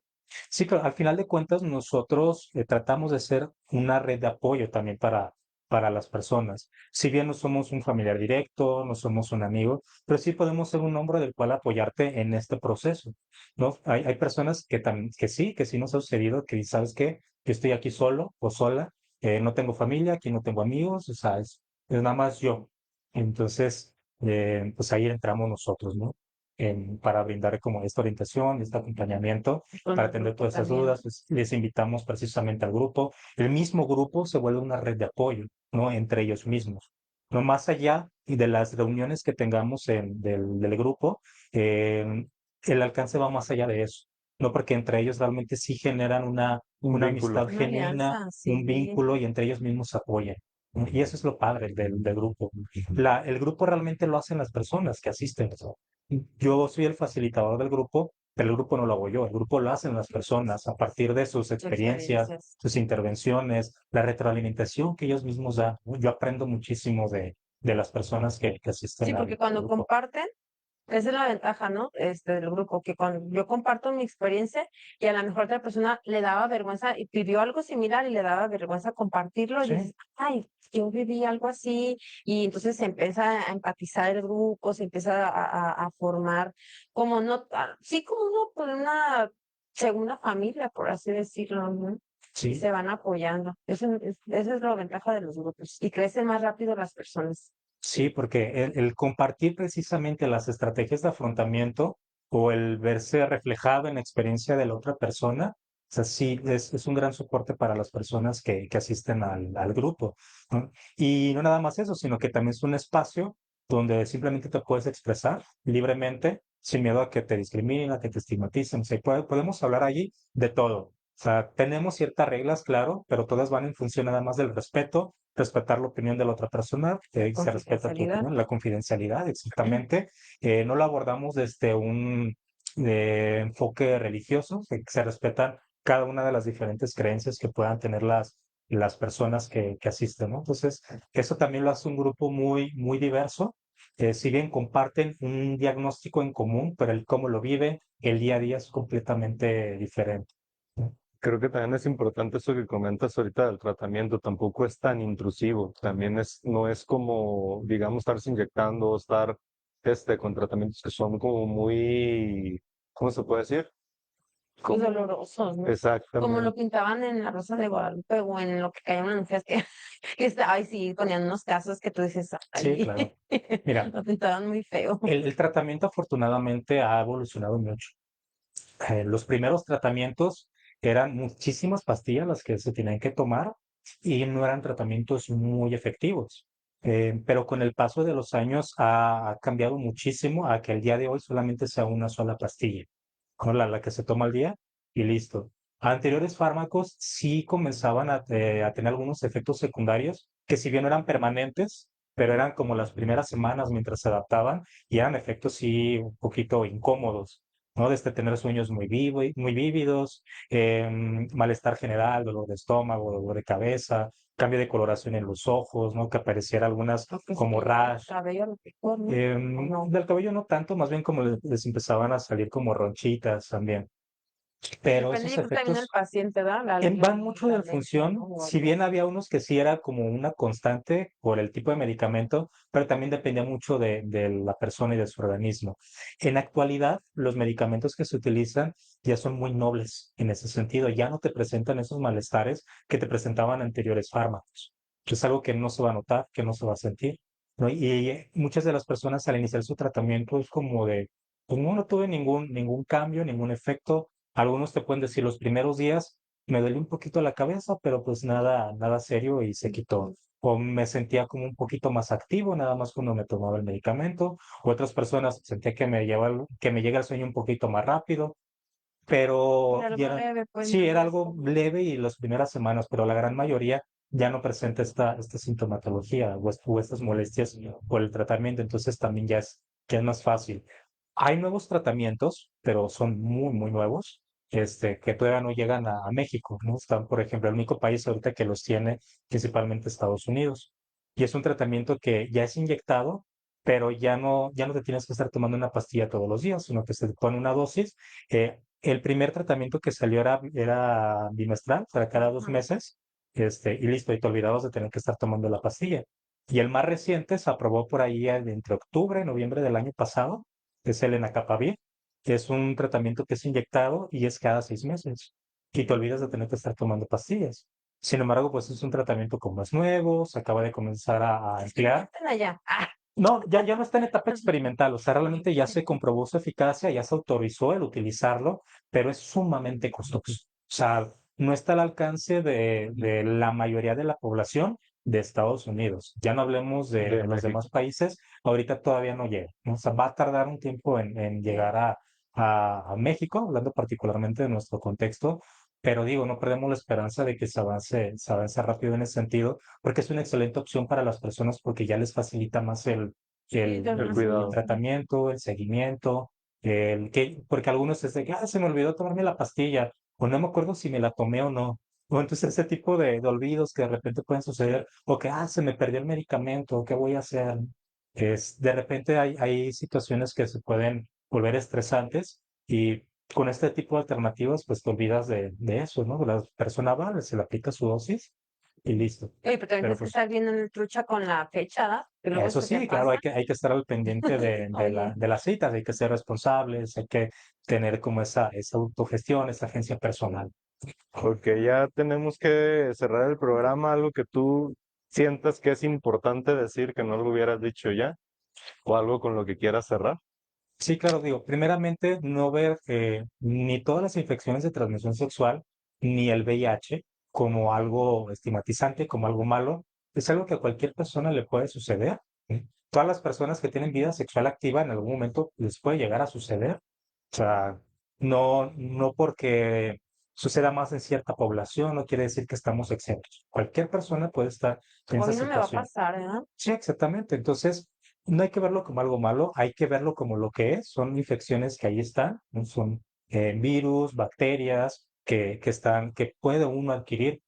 Sí, pero al final de cuentas nosotros tratamos de ser una red de apoyo también para las personas. Si bien no somos un familiar directo, no somos un amigo, pero sí podemos ser un hombro del cual apoyarte en este proceso, ¿no? Hay personas que sí nos ha sucedido, que ¿sabes qué? Yo estoy aquí solo o sola, no tengo familia, aquí no tengo amigos, o sea, es nada más yo. Entonces, pues ahí entramos nosotros, ¿no? Para brindar como esta orientación, este acompañamiento, Con para el atender grupo todas esas también. dudas, pues les invitamos precisamente al grupo. El mismo grupo se vuelve una red de apoyo, ¿no? Entre ellos mismos. No más allá y de las reuniones que tengamos del grupo, eh, el alcance va más allá de eso, ¿no? Porque entre ellos realmente sí generan Un una vínculo. amistad Una genuina, alianza, un sí. vínculo y entre ellos mismos se apoyan. ¿No? Y eso es lo padre del grupo. El grupo realmente lo hacen las personas que asisten. O sea, yo soy el facilitador del grupo, pero el grupo no lo hago yo, el grupo lo hacen las personas a partir de sus Sus experiencias, experiencias. sus intervenciones, la retroalimentación que ellos mismos dan. Yo aprendo muchísimo de las personas que Sí, asisten porque al cuando grupo. comparten, esa es la ventaja, ¿no? Del grupo, que cuando yo comparto mi experiencia y a lo mejor otra persona le daba vergüenza y pidió algo similar y le daba vergüenza compartirlo, y Sí, dices, ay, yo viví algo así, y entonces se empieza a empatizar el grupo, se empieza a formar como no, sí, como una segunda familia, por así decirlo, ¿no? Y sí. se van apoyando. Esa es la ventaja de los grupos. Y crecen más rápido las personas. Sí, porque el compartir precisamente las estrategias de afrontamiento o el verse reflejado en la experiencia de la otra persona, o sea, sí, es un gran soporte para las personas que asisten al grupo, ¿no? Y no nada más eso, sino que también es un espacio donde simplemente te puedes expresar libremente, sin miedo a que te discriminen, a que te estigmaticen. O sea, podemos hablar allí de todo. O sea, tenemos ciertas reglas, claro, pero todas van en función nada más del respeto, respetar la opinión de la otra persona, se respeta tu Confidencialidad. opinión, la confidencialidad, exactamente. No lo abordamos desde un enfoque religioso, que se respetan cada una de las diferentes creencias que puedan tener las personas que asisten, ¿no? Entonces, eso también lo hace un grupo muy, muy diverso. Si bien comparten un diagnóstico en común, pero el cómo lo vive, el día a día es completamente diferente, ¿no? Creo que también es importante eso que comentas ahorita del tratamiento, tampoco es tan intrusivo, también no es como, digamos, estarse inyectando, estar con tratamientos que son como muy, ¿cómo se puede decir? Muy dolorosos, ¿no? Como lo Exactamente, pintaban en La Rosa de Guadalupe o en Lo que cayó en las noticias ay, sí, ponían unos casos que tú dices, Sí, ay, claro. Mira, lo pintaban muy feo. el tratamiento afortunadamente ha evolucionado mucho. Los primeros tratamientos eran muchísimas pastillas las que se tenían que tomar y no eran tratamientos muy efectivos. Pero con el paso de los años ha cambiado muchísimo a que el día de hoy solamente sea una sola pastilla, ¿no? La que se toma al día y listo. Anteriores fármacos sí comenzaban a tener algunos efectos secundarios que si bien no eran permanentes, pero eran como las primeras semanas mientras se adaptaban y eran efectos sí un poquito incómodos, ¿no? Desde tener sueños muy vívidos, malestar general, dolor de estómago, dolor de cabeza, cambio de coloración en los ojos, ¿no? Que apareciera algunas Lo que se como caía del rash. cabello a lo mejor, ¿no? ¿O no? Del cabello no tanto, más bien como les empezaban a salir como ronchitas también. Pues Pero depende, esos yo creo también del efectos paciente, ¿verdad? van mucho La de alergia, ¿no? función, O si algo bien así. había unos que sí era como una constante por el tipo de medicamento, pero también dependía mucho de la persona y de su organismo. En la actualidad, los medicamentos que se utilizan ya son muy nobles en ese sentido, ya no te presentan esos malestares que te presentaban anteriores fármacos. Es algo que no se va a notar, que no se va a sentir, ¿no? Y muchas de las personas al iniciar su tratamiento es como de, pues no tuve ningún cambio, ningún efecto. Algunos te pueden decir los primeros días me dolió un poquito la cabeza, pero pues nada serio y se quitó. O me sentía como un poquito más activo, nada más cuando me tomaba el medicamento. O otras personas sentía que me llega el sueño un poquito más rápido, Y pero algo leve, pues sí, nada era más. algo leve y las primeras semanas, pero la gran mayoría ya no presenta esta sintomatología o estas molestias por el tratamiento, entonces también ya es más fácil. Hay nuevos tratamientos, pero son muy, muy nuevos, que todavía no llegan a México, ¿no? Están, por ejemplo, el único país ahorita que los tiene, principalmente Estados Unidos. Y es un tratamiento que ya es inyectado, pero ya no te tienes que estar tomando una pastilla todos los días, sino que se te pone una dosis. El primer tratamiento que salió era bimestral, para cada dos Ujú. meses, y listo, y te olvidabas de tener que estar tomando la pastilla. Y el más reciente se aprobó por ahí entre octubre y noviembre del año pasado, que es el Enacapavir, que es un tratamiento que es inyectado y es cada 6 meses. Y te olvidas de tener que estar tomando pastillas. Sin embargo, pues es un tratamiento como es nuevo, se acaba de comenzar a Sí, emplear. están allá. No, ya no está en etapa experimental, o sea, realmente ya se comprobó su eficacia, ya se autorizó el utilizarlo, pero es sumamente costoso. O sea, no está al alcance de la mayoría de la población de Estados Unidos. Ya no hablemos de de los demás México. países, ahorita todavía no llega, ¿no? O sea, va a tardar un tiempo en llegar a México, hablando particularmente de nuestro contexto, pero digo, no perdemos la esperanza de que se avance rápido en ese sentido porque es una excelente opción para las personas porque ya les facilita más Sí, El el cuidado. tratamiento, el seguimiento, porque algunos es de que, se me olvidó tomarme la pastilla, o no me acuerdo si me la tomé o no. O entonces ese tipo de olvidos que de repente pueden suceder, o que, se me perdió el medicamento, ¿qué voy a hacer? De repente hay situaciones que se pueden volver estresantes y con este tipo de alternativas, pues te olvidas de eso, ¿no? La persona va, se le aplica su dosis y listo. Oye, pero también Pero tienes que pues estar bien en el trucha con la fecha, ¿da? Que luego eso se te sí, claro, pasa. hay que estar al pendiente Oye, de las citas, hay que ser responsables, hay que tener como esa autogestión, esa agencia personal. Ok, ya tenemos que cerrar el programa, algo que tú sientas que es importante decir que no lo hubieras dicho ya, o algo con lo que quieras cerrar. Sí, claro, digo, primeramente no ver ni todas las infecciones de transmisión sexual, ni el VIH como algo estigmatizante, como algo malo. Es algo que a cualquier persona le puede suceder. ¿Sí? Todas las personas que tienen vida sexual activa en algún momento les puede llegar a suceder. O sea, no porque suceda más en cierta población, no quiere decir que estamos exentos. Cualquier persona puede estar en o a esa mí no me va a situación. pasar, ¿eh? Sí, exactamente. Entonces, no hay que verlo como algo malo, hay que verlo como lo que es. Son infecciones que ahí están, ¿no? Son virus, bacterias que puede uno adquirir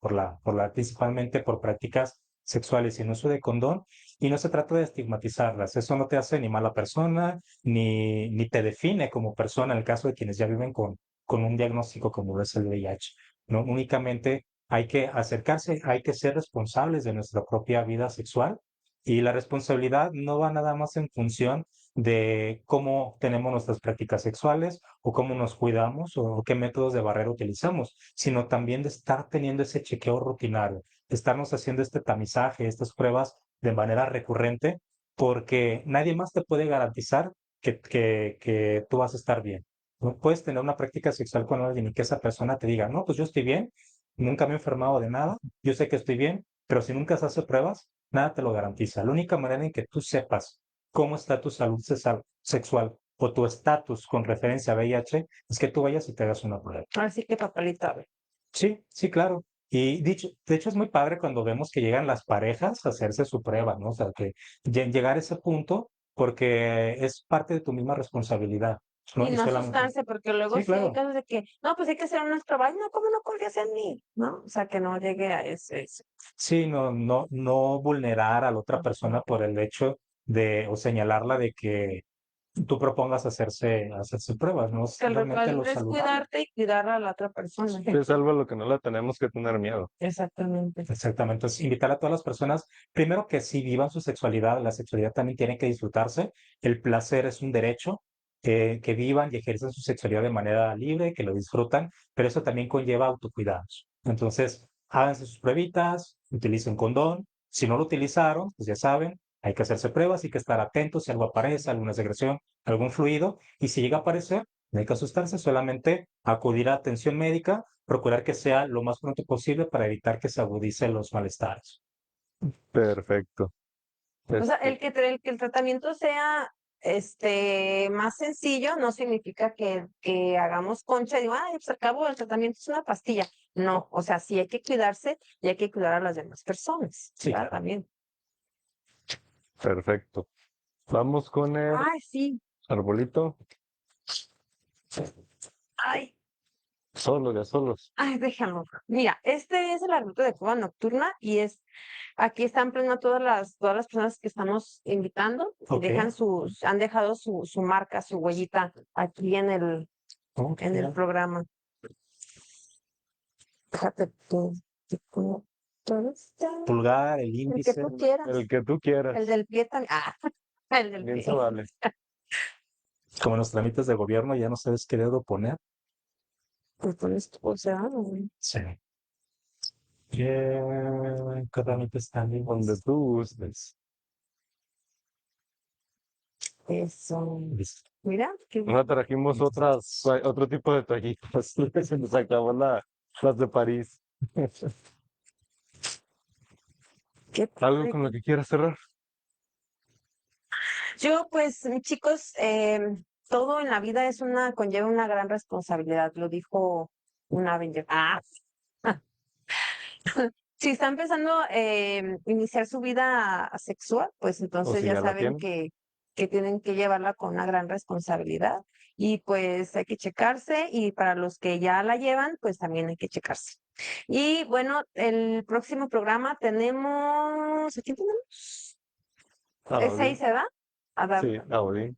principalmente por prácticas sexuales sin uso de condón. Y no se trata de estigmatizarlas. Eso no te hace ni mala persona, ni te define como persona en el caso de quienes ya viven con un diagnóstico como lo es el VIH. No, únicamente hay que acercarse, hay que ser responsables de nuestra propia vida sexual y la responsabilidad no va nada más en función de cómo tenemos nuestras prácticas sexuales o cómo nos cuidamos o qué métodos de barrera utilizamos, sino también de estar teniendo ese chequeo rutinario, de estarnos haciendo este tamizaje, estas pruebas de manera recurrente, porque nadie más te puede garantizar que tú vas a estar bien. No puedes tener una práctica sexual con alguien y que esa persona te diga, no, pues yo estoy bien, nunca me he enfermado de nada, yo sé que estoy bien, pero si nunca se hace pruebas, nada te lo garantiza. La única manera en que tú sepas cómo está tu salud sexual o tu estatus con referencia a VIH es que tú vayas y te hagas una prueba. Así que papelito, a ver. Sí, sí, claro. Y de hecho es muy padre cuando vemos que llegan las parejas a hacerse su prueba, ¿no? O sea, que llegar a ese punto porque es parte de tu misma responsabilidad, ¿no? Y Y no solamente. asustarse, porque luego Sí, sí hay claro. casos de que, no, pues hay que hacer unas pruebas, no, ¿cómo no confías en mí? ¿No? O sea, que no llegue a ese. Sí, no vulnerar a la otra persona por el hecho o señalarla de que tú propongas hacerse pruebas, ¿no? Es Que el realmente ritual lo es saludable. cuidarte y cuidar a la otra persona. Es algo a lo que no le tenemos que tener miedo. Exactamente. Exactamente. Entonces, invitar a todas las personas, primero que sí vivan su sexualidad, la sexualidad también tiene que disfrutarse, el placer es un derecho, que vivan y ejerzan su sexualidad de manera libre, que lo disfrutan, pero eso también conlleva autocuidados. Entonces, háganse sus pruebitas, utilicen condón, si no lo utilizaron, pues ya saben, hay que hacerse pruebas, hay que estar atentos si algo aparece, alguna secreción, algún fluido, y si llega a aparecer, no hay que asustarse, solamente acudir a atención médica, procurar que sea lo más pronto posible para evitar que se agudicen los malestares. Perfecto. O sea, Este, el que el tratamiento sea más sencillo no significa que hagamos concha y digo, ay, pues al cabo el tratamiento es una pastilla. No, o sea, sí hay que cuidarse y hay que cuidar a las demás personas. Sí, ¿Verdad? claro. También. perfecto. Vamos con el Ay, sí. arbolito. Ay, Solo, ya solos. ay, déjalo. Mira, este es el arbito de cueva nocturna y aquí están plena todas las personas que estamos invitando y Ok. han dejado su marca, su huellita aquí Ok. en el programa. Déjate tú, todo está, Pulgar, el el que índice. tú quieras, El que tú el quieras. del pie también, el del Bien se pie. vale. Como en los trámites de gobierno, ya no sabes qué dedo poner. Pues por esto, o sea, Sí. ¿Qué trámites están Donde vivos? tú gustes. Eso. Listo. Mira, qué No trajimos otro tipo de toallitas. Se nos acabó las de París. qué ¿Algo padre. con lo que quieras cerrar? Yo, pues, chicos, todo en la vida conlleva una gran responsabilidad, lo dijo una Avenger. Si está empezando iniciar su vida sexual, pues O entonces si ya ya la saben tienen. que tienen que llevarla con una gran responsabilidad y pues hay que checarse y para los que ya la llevan, pues también hay que checarse. Y bueno, el próximo programa tenemos, ¿a quién tenemos? A ¿Es ahí Odín. se va? A Sí, ver, a Odín.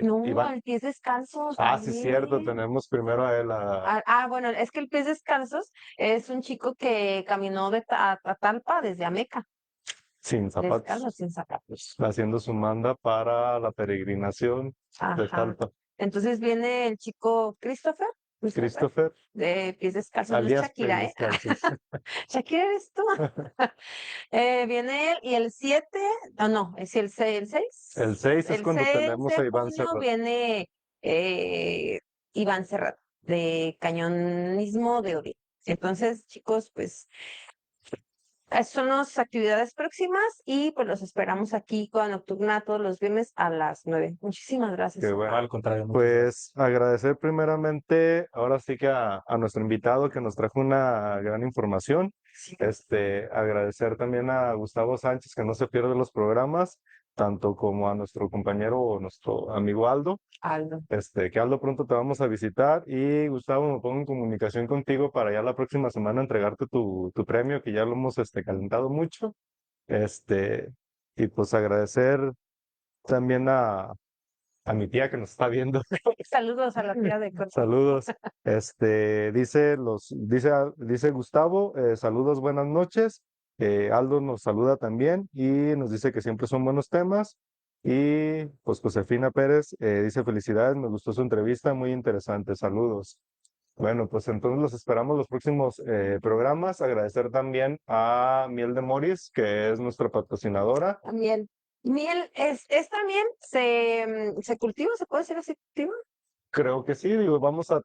no, Iván. el pies descalzos Sí, cierto. también. Tenemos primero a él Bueno, es que el pies descalzos es un chico que caminó a Talpa desde Ameca, sin zapatos, descalzo, sin zapatos. haciendo su manda para la peregrinación de Ajá. Talpa. Entonces viene el chico Christopher, Christopher, de pies descalzos, no es alias Pies Shakira, ¿eh? Descalzos. Shakira eres tú. Viene él y el 7, no, es el 6. El 6 es El cuando 6 tenemos de a Iván junio Serrat. viene Iván Serrat, de Cañonismo de Ori. Entonces, chicos, pues esas son las actividades próximas y pues los esperamos aquí con Nocturna todos los viernes a las 9. Muchísimas gracias, Qué Omar. bueno. Al contrario, muchas Pues gracias. agradecer primeramente, ahora sí que a nuestro invitado que nos trajo una gran información. Sí, Agradecer también a Gustavo Sánchez que no se pierde los programas, tanto como a nuestro compañero o nuestro amigo Aldo. Aldo. Que Aldo pronto te vamos a visitar y Gustavo me pongo en comunicación contigo para ya la próxima semana entregarte tu premio, que ya lo hemos calentado mucho. Este, y pues agradecer también a mi tía que nos está viendo. Saludos a la tía de Corte. Saludos. Dice Gustavo, saludos, buenas noches. Aldo nos saluda también y nos dice que siempre son buenos temas. Y pues Josefina Pérez dice felicidades, me gustó su entrevista, muy interesante, saludos. Bueno, pues entonces los esperamos los próximos programas. Agradecer también a Miel de Moris, que es nuestra patrocinadora. Miel. Miel es también, se cultiva, se puede decir así, cultiva. Creo que sí, digo, vamos a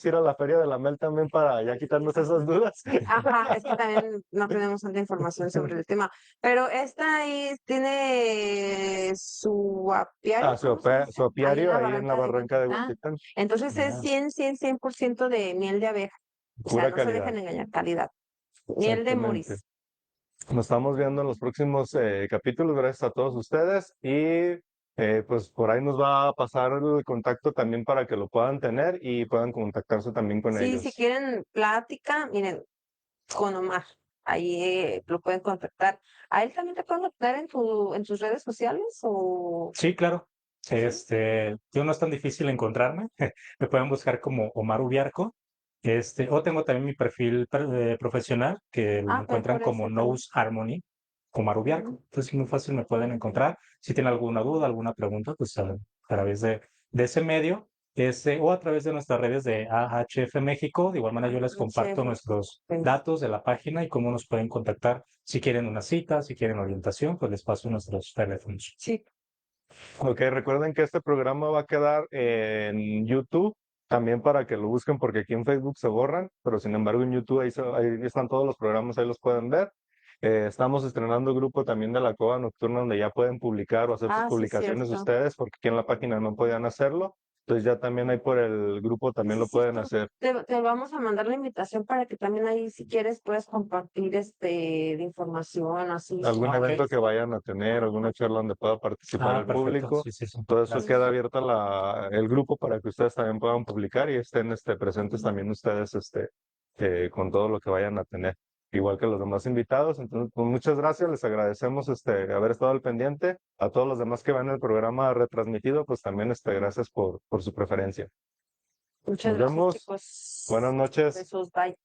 ir a la Feria de la Mel también para ya quitarnos esas dudas. Ajá, es que también no tenemos tanta información sobre el tema. Pero esta ahí tiene su apiario, ¿cómo se dice? Su Ahí en apiario la ahí en la barranca de barranca de Huentitán. Huentitán. Entonces es Ah, 100% de miel de abeja. O sea, Pura no se calidad. dejen engañar, calidad. Miel de Exactamente. Moris. Nos estamos viendo en los próximos capítulos. Gracias a todos ustedes. Y pues por ahí nos va a pasar el contacto también para que lo puedan tener y puedan contactarse también con Sí, si ellos. quieren plática, miren, con Omar. Ahí lo pueden contactar. ¿A él también te pueden contactar en tus redes sociales o sí, claro. sí? Yo no es tan difícil encontrarme. Me pueden buscar como Omar Ubiarco. O tengo también mi perfil profesional que me Pero encuentran por como ese también. Nose Harmony, Omar Ubiarco. Ujú. Entonces, muy fácil me pueden encontrar. Si tienen alguna duda, alguna pregunta, pues a través de ese medio, o a través de nuestras redes de AHF México. De igual manera, yo les Chef, comparto nuestros pues, datos de la página y cómo nos pueden contactar. Si quieren una cita, si quieren orientación, pues les paso nuestros teléfonos. sí. Ok, recuerden que este programa va a quedar en YouTube también para que lo busquen porque aquí en Facebook se borran, pero sin embargo en YouTube ahí están todos los programas, ahí los pueden ver. Estamos estrenando grupo también de la Cueva Nocturna donde ya pueden publicar o hacer sus Sí, publicaciones cierto. ustedes porque aquí en la página no podían hacerlo. Entonces ya también ahí por el grupo también Sí, lo pueden cierto. hacer. Te vamos a mandar la invitación para que también ahí, si quieres, puedas compartir de información, así. Algún Ah, ok. evento que vayan a tener, alguna charla donde pueda participar el Perfecto. público. Sí, sí, sí. Todo eso Gracias. queda abierto el grupo para que ustedes también puedan publicar y estén presentes también ustedes con todo lo que vayan a tener, igual que los demás invitados. Entonces, pues, muchas gracias, les agradecemos haber estado al pendiente. A todos los demás que van el programa retransmitido, pues también gracias por su preferencia. Muchas Nos gracias, vemos. Buenas chicos. noches. Besos, bye.